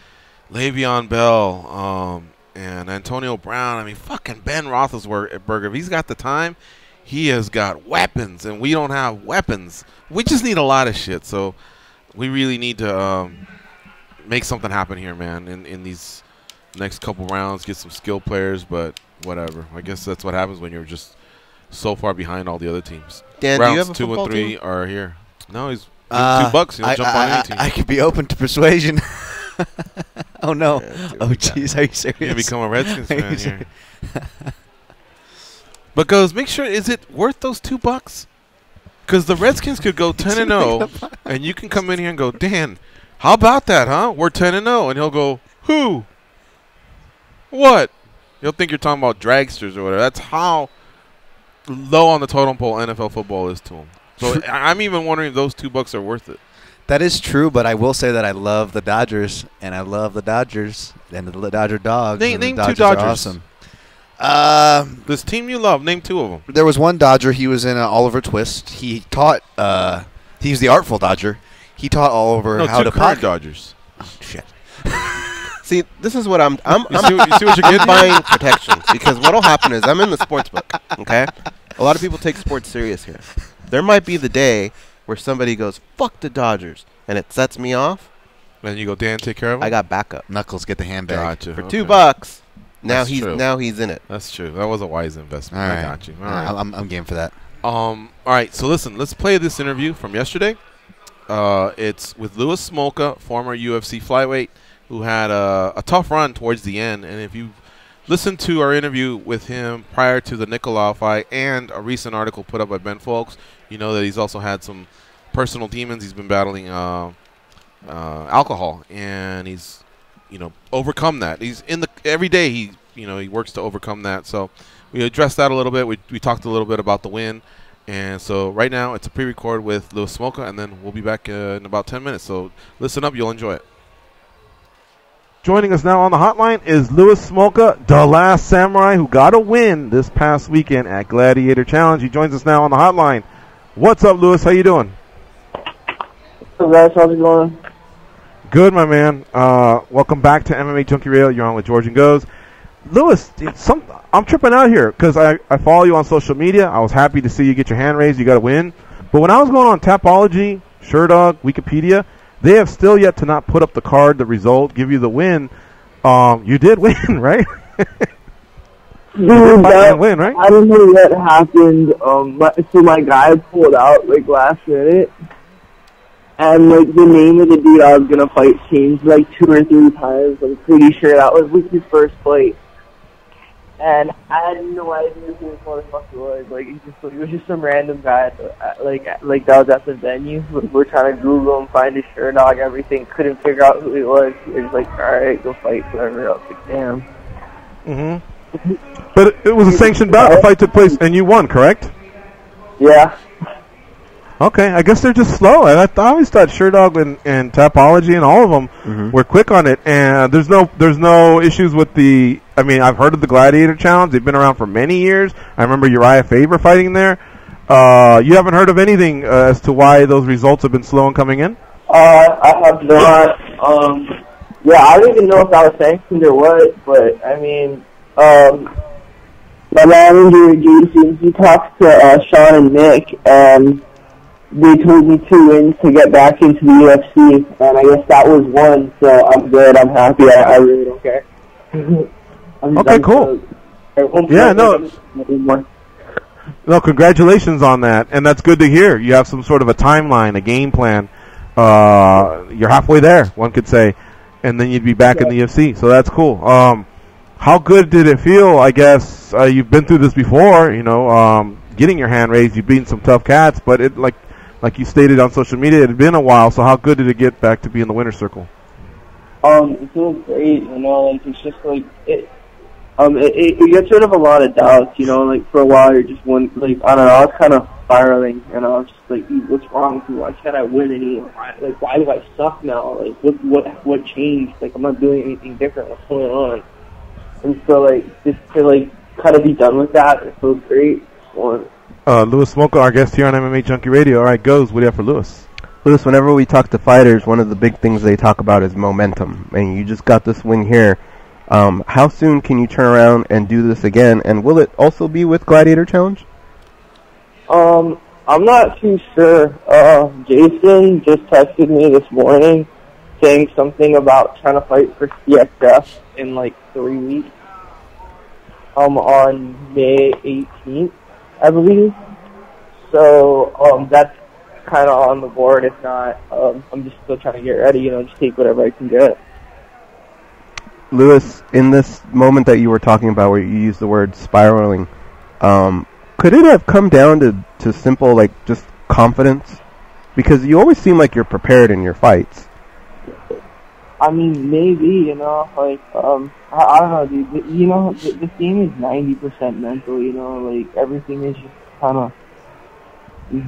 Le'Veon Bell and Antonio Brown. I mean, fucking Ben Roethlisberger. If he's got the time, he has got weapons, and we don't have weapons. We just need a lot of shit. So we really need to make something happen here, man, in these next couple rounds, get some skill players, but whatever. I guess that's what happens when you're just so far behind all the other teams. Dan, rounds do you have a 2 and 3 team? Are here. No, he's $2. He'll jump on any team. I could be open to persuasion. Oh, no. Oh, jeez. Are you serious? You're going to become a Redskins fan here. But goes, make sure, is it worth those $2? Because the Redskins could go 10-0, and you can come in here and go, Dan, how about that, huh? We're 10-0. And he'll go, who? What? He'll think you're talking about dragsters or whatever. That's how low on the totem pole NFL football is to him. So I'm even wondering if those $2 are worth it. That is true, but I will say that I love the Dodgers, and I love the Dodgers, and the Dodger dogs. Name the two Dodgers are Dodgers. awesome. This team you love, name 2 of them. There was one Dodger. He was in Oliver Twist. He taught. He was the artful Dodger. He taught Oliver how to current Dodgers. Oh, shit. See, this is what I'm you see what you're getting? buying protection, because what'll happen is I'm in the sports book. Okay, a lot of people take sports serious here. There might be the day where somebody goes, "Fuck the Dodgers," and it sets me off. Then you go, Dan, take care of him. I got backup. Knuckles, get the handbag. Gotcha. For okay. $2. Now That's he's in it. That's true. That was a wise investment. All right. I got you. All right. right. I'm game for that. All right. So listen, let's play this interview from yesterday. It's with Louis Smolka, former UFC flyweight, who had a tough run towards the end. And if you listen to our interview with him prior to the Nicolau fight and a recent article put up by Ben Folks, you know that he's also had some personal demons. He's been battling alcohol, and he's, you know, overcome that. He's every day he works to overcome that. So we addressed that a little bit. We talked a little bit about the win. And so right now it's a pre-record with Louis Smolka, and then we'll be back in about 10 minutes. So listen up. You'll enjoy it. Joining us now on the hotline is Louis Smolka, the last samurai who got a win this past weekend at Gladiator Challenge. He joins us now on the hotline. What's up, Louis? How you doing? What's up, guys? How's it going? Good, my man. Welcome back to MMA Junkie Radio. You're on with George and Goes. Louis, I'm tripping out here because I follow you on social media. I was happy to see you get your hand raised. You got a win. But when I was going on Tapology, SureDog, Wikipedia, they have still yet to not put up the card, the result, give you the win. You did win, right? Dude, win, right? I don't know what happened. So my guy pulled out like last minute, and like the name of the dude I was gonna fight changed like 2 or 3 times. I'm pretty sure that was like his first fight, and I had no idea who this motherfucker was. Like he was just some random guy. Like that was at the venue. We're trying to Google him, find his shirt dog, everything. Couldn't figure out who he was. He was like, all right, go fight whoever else. Like, damn. Mhm. But it was a sanctioned bout. The fight took place, and you won, correct? Yeah. Okay, I guess they're just slow. I always thought Sherdog and Tapology and all of them were quick on it. And there's no issues with the. I mean, I've heard of the Gladiator Challenge. They've been around for many years. I remember Uriah Faber fighting there. You haven't heard of anything as to why those results have been slow in coming in? I have not. Yeah, I don't even know if I was sanctioned or what, but I mean, my manager Jason, he talked to Shawn and Nick, and they told me 2 wins to get back into the UFC, and I guess that was one, so I'm good, I'm happy, I really don't care. Okay, cool. Yeah, no, congratulations on that, and that's good to hear. You have some sort of a timeline, a game plan. You're halfway there, one could say, and then you'd be back in the UFC, so that's cool. How good did it feel? I guess you've been through this before, getting your hand raised. You've beaten some tough cats, but it like you stated on social media, it had been a while. So how good did it get back to be in the winner's circle? It feels great, like it's just like it gets rid of a lot of doubts, like for a while you're just one, like I don't know, I was kind of spiraling, and I was just like, what's wrong with me? Why can't I win any? Like why do I suck now? Like what changed? Like I'm not doing anything different. What's going on? And so like just to kind of be done with that, it feels great. Louis Smolka, our guest here on MMA Junkie Radio. All right, Goes, what do you have for Louis? Louis, whenever we talk to fighters, one of the big things they talk about is momentum. And you just got this win here. How soon can you turn around and do this again? And will it also be with Gladiator Challenge? I'm not too sure. Jason just texted me this morning saying something about trying to fight for CXF in 3 weeks. On May 18th, I believe. So that's kind of on the board. If not, I'm just still trying to get ready. Just take whatever I can get. Louis, in this moment that you were talking about, where you used the word spiraling, could it have come down to simple just confidence? Because you always seem like you're prepared in your fights. I mean, maybe, I don't know, dude. This game is 90% mental, everything is just kind of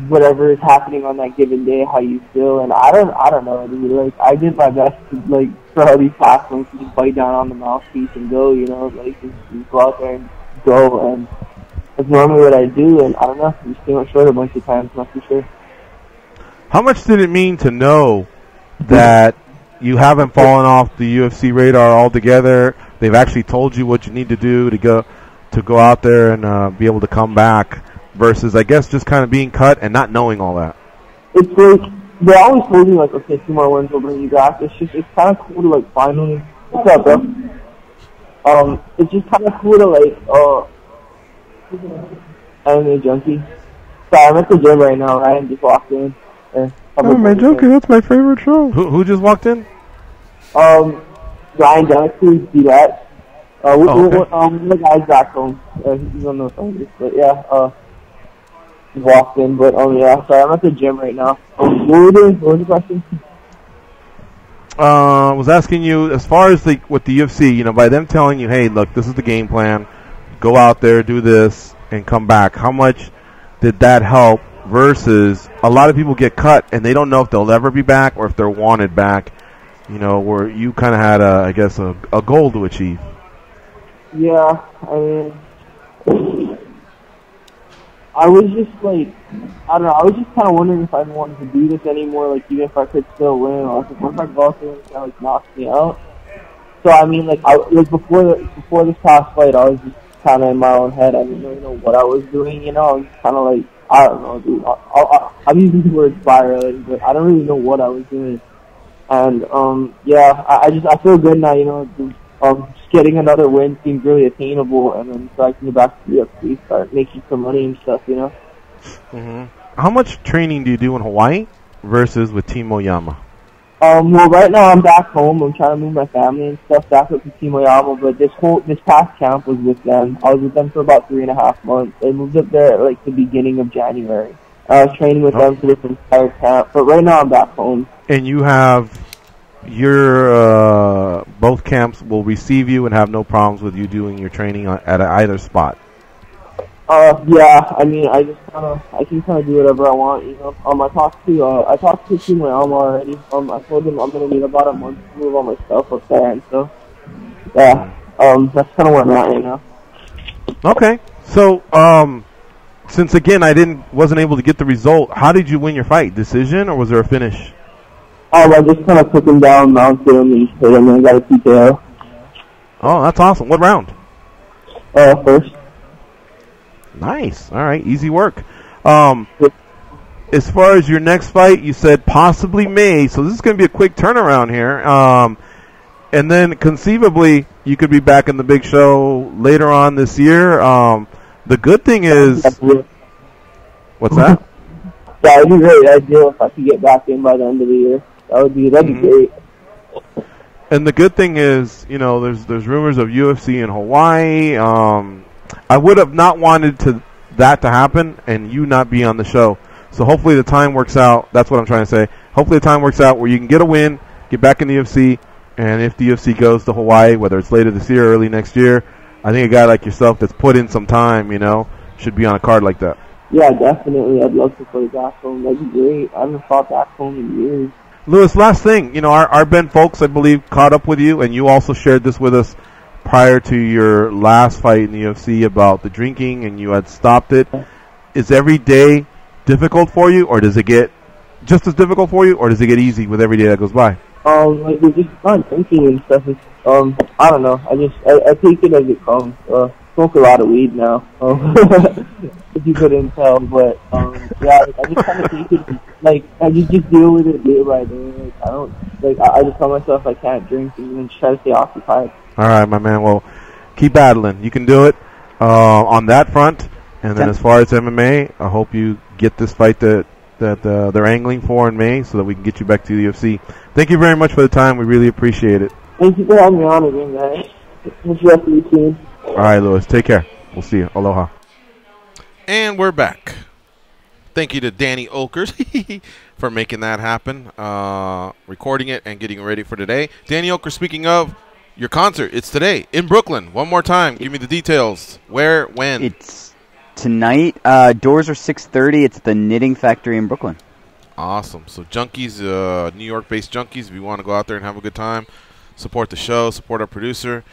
whatever is happening on that given day, how you feel, and I don't know, dude. I did my best to, throw these past ones, just bite down on the mouthpiece and go, just go out there and go, and that's normally what I do, and I don't know, I just came up short a bunch of times, not too sure. How much did it mean to know that you haven't fallen off the UFC radar altogether? They've actually told you what you need to do to go out there and be able to come back, versus, I guess, just kind of being cut and not knowing all that. It's they always told me, okay, 2 more wins will bring you back. It's kind of cool to, finally... What's up, bro? It's just kind of cool to, MMAjunkie. Sorry, I'm at the gym right now. Ryan just walked in. MMAjunkie, that's my favorite show. Who just walked in? Ryan Dennison, do that. Okay. The guy's back home. He's on the phone, but yeah, he walked in, but yeah, sorry, I'm at the gym right now. What were you doing? What was the question? I was asking you, as far as with the UFC, by them telling you, hey, look, this is the game plan, go out there, do this, and come back. How much did that help versus a lot of people get cut and they don't know if they'll ever be back or if they're wanted back, where you kind of had, a goal to achieve? Yeah, I mean, I was just I don't know, I was just kind of wondering if I wanted to do this anymore, even if I could still win, or what if I go out there and kind of knocks me out. So, I mean, before this past fight, I was just kind of in my own head. I didn't really know what I was doing, I was kind of I don't know, dude. I'm using the word spiraling, but I don't really know what I was doing. And, yeah, I feel good now, just getting another win seems really attainable, and then so I can go back to the UFC, start making some money and stuff, Mm-hmm. How much training do you do in Hawaii versus with Team Oyama? Well, right now I'm back home. I'm trying to move my family and stuff back up to Team Oyama, but this past camp was with them. I was with them for about 3.5 months. I moved up there at the beginning of January. I was training with them for this entire camp, but right now I'm back home. And you have your both camps will receive you and have no problems with you doing your training at either spot. Yeah, I mean, I can kind of do whatever I want, you know. I talked to Team Realm already. I told them I'm gonna need about a month to move all my stuff up there, and so, yeah, that's kind of where I'm at right now. Okay, so since again I wasn't able to get the result, how did you win your fight? Decision or was there a finish? I just kind of took him down, mounted him, and hit him, and got a TKO. Oh, that's awesome. What round? First. Nice. All right, easy work. As far as your next fight, you said possibly May, so this is going to be a quick turnaround here. And then conceivably, you could be back in the big show later on this year. The good thing is, what's that? Yeah, it'd be really ideal if I could get back in by the end of the year. That'd be great. And the good thing is, you know, there's rumors of UFC in Hawaii. I would have not wanted that to happen and you not be on the show. So hopefully the time works out. That's what I'm trying to say. Hopefully the time works out where you can get a win, get back in the UFC, and if the UFC goes to Hawaii, whether it's later this year or early next year, I think a guy like yourself that's put in some time, you know, should be on a card like that. Yeah, definitely. I'd love to play back home. That'd be great. I haven't fought back home in years. Lewis, last thing, you know, our Ben folks, I believe, caught up with you, and you also shared this with us prior to your last fight in the UFC about the drinking, and you had stopped it. Is every day difficult for you, or does it get just as difficult for you, or does it get easy with every day that goes by? Like, we're just not drinking and stuff. It's, I don't know. I take it as it comes. Smoke a lot of weed now, if you couldn't tell, but, yeah, like, I just kind of take it, like, I just deal with it day by day. Like, I don't, like, I just tell myself I can't drink and then try to stay occupied. All right, my man. Well, keep battling. You can do it on that front. And then as far as MMA, I hope you get this fight that they're angling for in May so that we can get you back to the UFC. Thank you very much for the time. We really appreciate it. Thank you for having me on again, guys. What's the rest of your team? All right, Lewis. Take care. We'll see you. Aloha. And we're back. Thank you to Danny Okers for making that happen, recording it and getting ready for today. Danny Okers, speaking of your concert, it's today in Brooklyn. One more time. Give me the details. Where, when? It's tonight. Doors are 6:30. It's at the Knitting Factory in Brooklyn. Awesome. So junkies, New York-based junkies, if you want to go out there and have a good time, support the show, support our producer,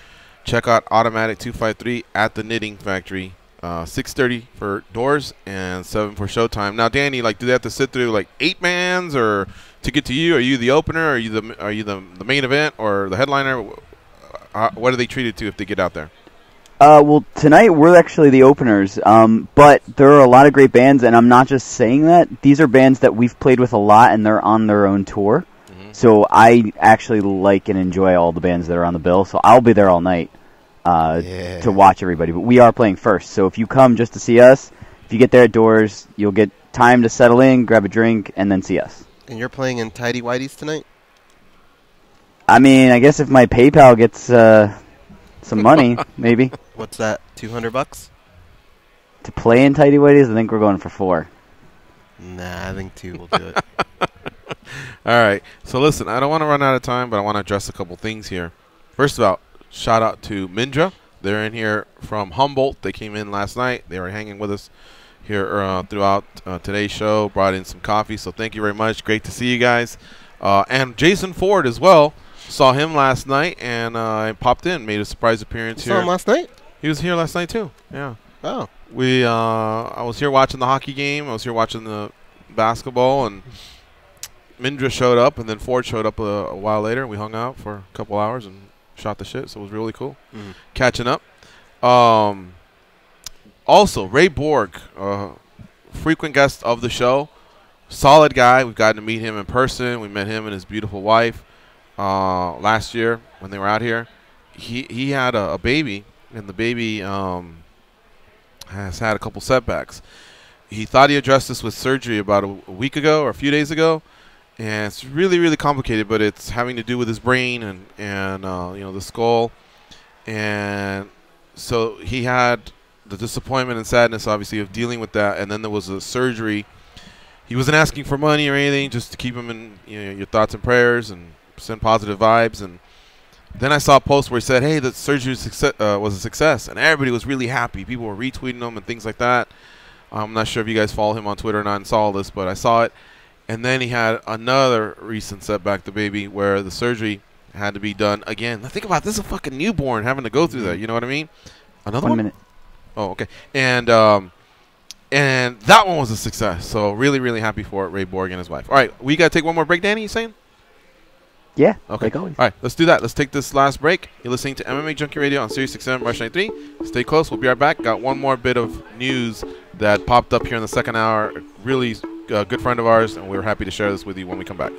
check out Automatic 253 at the Knitting Factory. 6:30 for doors and 7 for showtime. Now, Danny, like, do they have to sit through like 8 mans or to get to you? Are you the opener? Are you the main event or the headliner? What are they treated to if they get out there? Well, tonight we're actually the openers, but there are a lot of great bands, and I'm not just saying that. These are bands that we've played with a lot, and they're on their own tour. So I actually like and enjoy all the bands that are on the bill, so I'll be there all night to watch everybody. But we are playing first, so if you come just to see us, if you get there at doors, you'll get time to settle in, grab a drink, and then see us. And you're playing in Tidy Whities tonight? I mean, I guess if my PayPal gets some money, maybe. What's that, $200? To play in Tidy Whities, I think we're going for 4. Nah, I think 2 will do it. All right. So, listen, I don't want to run out of time, but I want to address a couple things here. First of all, shout out to Mindra. They're in here from Humboldt. They came in last night. They were hanging with us here throughout today's show, brought in some coffee. So thank you very much. Great to see you guys. And Jason Ford as well. Saw him last night, and I popped in, made a surprise appearance here. Saw him last night? He was here last night, too. Yeah. Oh. I was here watching the hockey game. I was here watching the basketball, and Mindra showed up, and then Ford showed up a while later. We hung out for a couple hours and shot the shit, so it was really cool catching up. Also, Ray Borg, frequent guest of the show, solid guy. We've gotten to meet him in person. We met him and his beautiful wife last year when they were out here. He had a baby, and the baby has had a couple setbacks. He thought he addressed this with surgery about a week ago or a few days ago. And it's really, really complicated, but it's having to do with his brain and you know, the skull. And so he had the disappointment and sadness, obviously, of dealing with that. And then there was a surgery. He wasn't asking for money or anything, just to keep him in, you know, your thoughts and prayers and send positive vibes. And then I saw a post where he said, hey, the surgery was a success, and everybody was really happy. People were retweeting him and things like that. I'm not sure if you guys follow him on Twitter or not and saw this, but I saw it. And then he had another recent setback, the baby, where the surgery had to be done again. Now think about this, is a fucking newborn having to go through that. You know what I mean? Another one? 1 minute. Oh, okay. And that one was a success. So really, really happy for Ray Borg and his wife. All right, we got to take one more break, Danny, you saying? Yeah, okay. like always. All right, let's do that. Let's take this last break. You're listening to MMA Junkie Radio on Sirius XM, Rush 93. Stay close. We'll be right back. Got one more bit of news that popped up here in the second hour. Really good friend of ours, and we're happy to share this with you when we come back.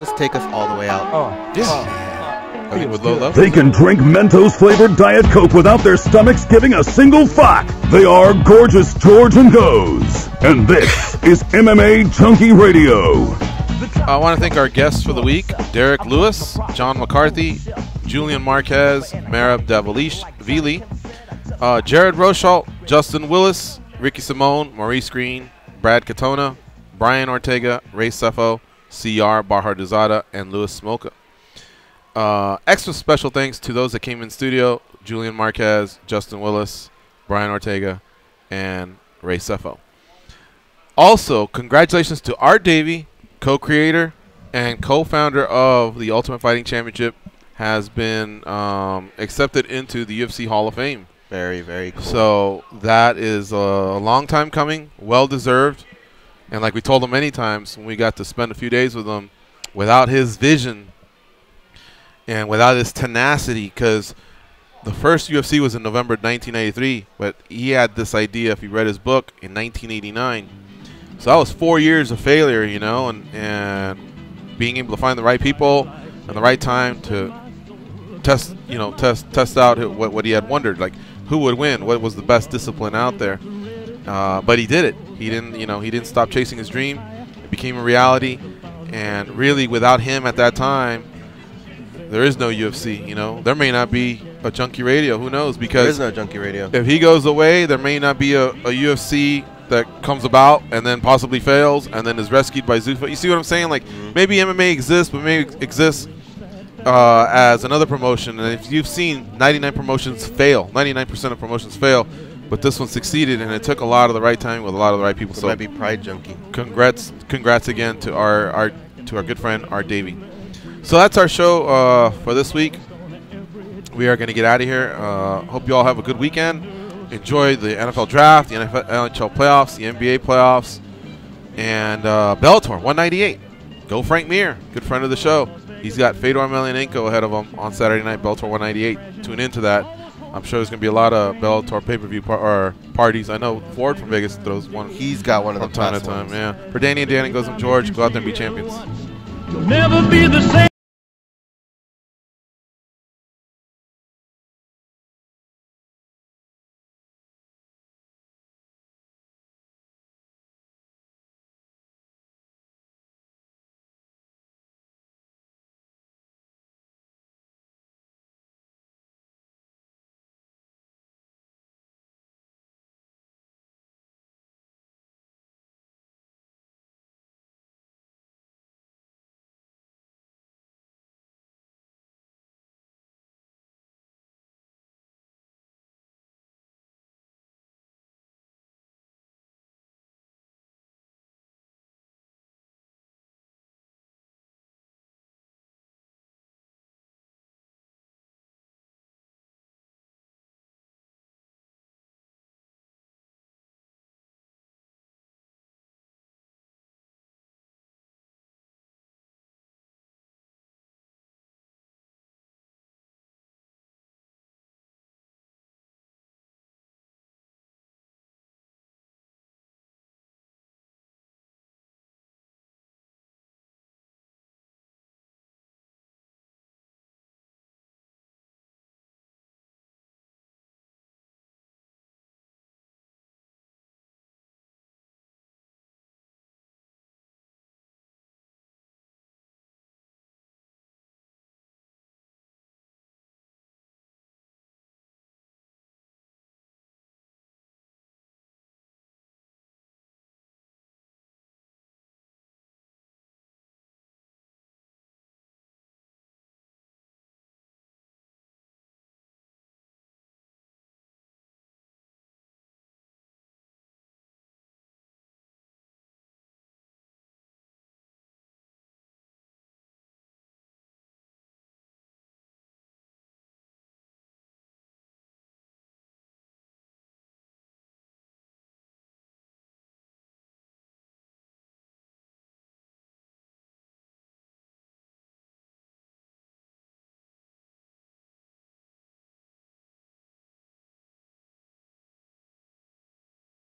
Let's take us all the way out. They can drink Mentos-flavored Diet Coke without their stomachs giving a single fuck. They are Gorgeous George and Goes. And this is MMA Junkie Radio. I want to thank our guests for the week, Derek Lewis, John McCarthy, Julian Marquez, Merab Davili, Jared Rochalt, Justin Willis, Ricky Simone, Maurice Green, Brad Katona, Brian Ortega, Ray Sefo, Siyar Bahadurzada, and Louis Smolka. Extra special thanks to those that came in studio, Julian Marquez, Justin Willis, Brian Ortega, and Ray Sefo. Also, congratulations to Art Davey, co-creator and co-founder of the Ultimate Fighting Championship, has been accepted into the UFC Hall of Fame. Very, very cool. So that is a long time coming, well-deserved. And like we told him many times when we got to spend a few days with him, without his vision and without his tenacity, because the first UFC was in November 1993, but he had this idea, if you read his book, in 1989. So that was 4 years of failure, you know, and being able to find the right people and the right time to test out what he had wondered, like who would win, what was the best discipline out there. But he did it. He didn't stop chasing his dream. It became a reality, and really, without him at that time, there is no UFC. You know, there may not be a Junkie Radio. Who knows? Because there is no Junkie Radio. If he goes away, there may not be a UFC that comes about and then possibly fails and then is rescued by Zeus. But you see what I'm saying? Like, maybe MMA exists, but maybe it exists as another promotion. And if you've seen 99 promotions fail, 99% of promotions fail, but this one succeeded, and it took a lot of the right time with a lot of the right people. So it might be Pride Junkie. Congrats again to our good friend Art Davey. So that's our show for this week. We are going to get out of here. Hope you all have a good weekend. Enjoy the NFL draft, the NHL playoffs, the NBA playoffs, and Bellator 198. Go Frank Mir, good friend of the show. He's got Fedor Emelianenko ahead of him on Saturday night, Bellator 198. Tune into that. I'm sure there's going to be a lot of Bellator pay-per-view parties. I know Ford from Vegas throws one. He's got one of them time to time. Yeah. For Danny and Danny goes from George. Go out there and be champions. You'll never be the same.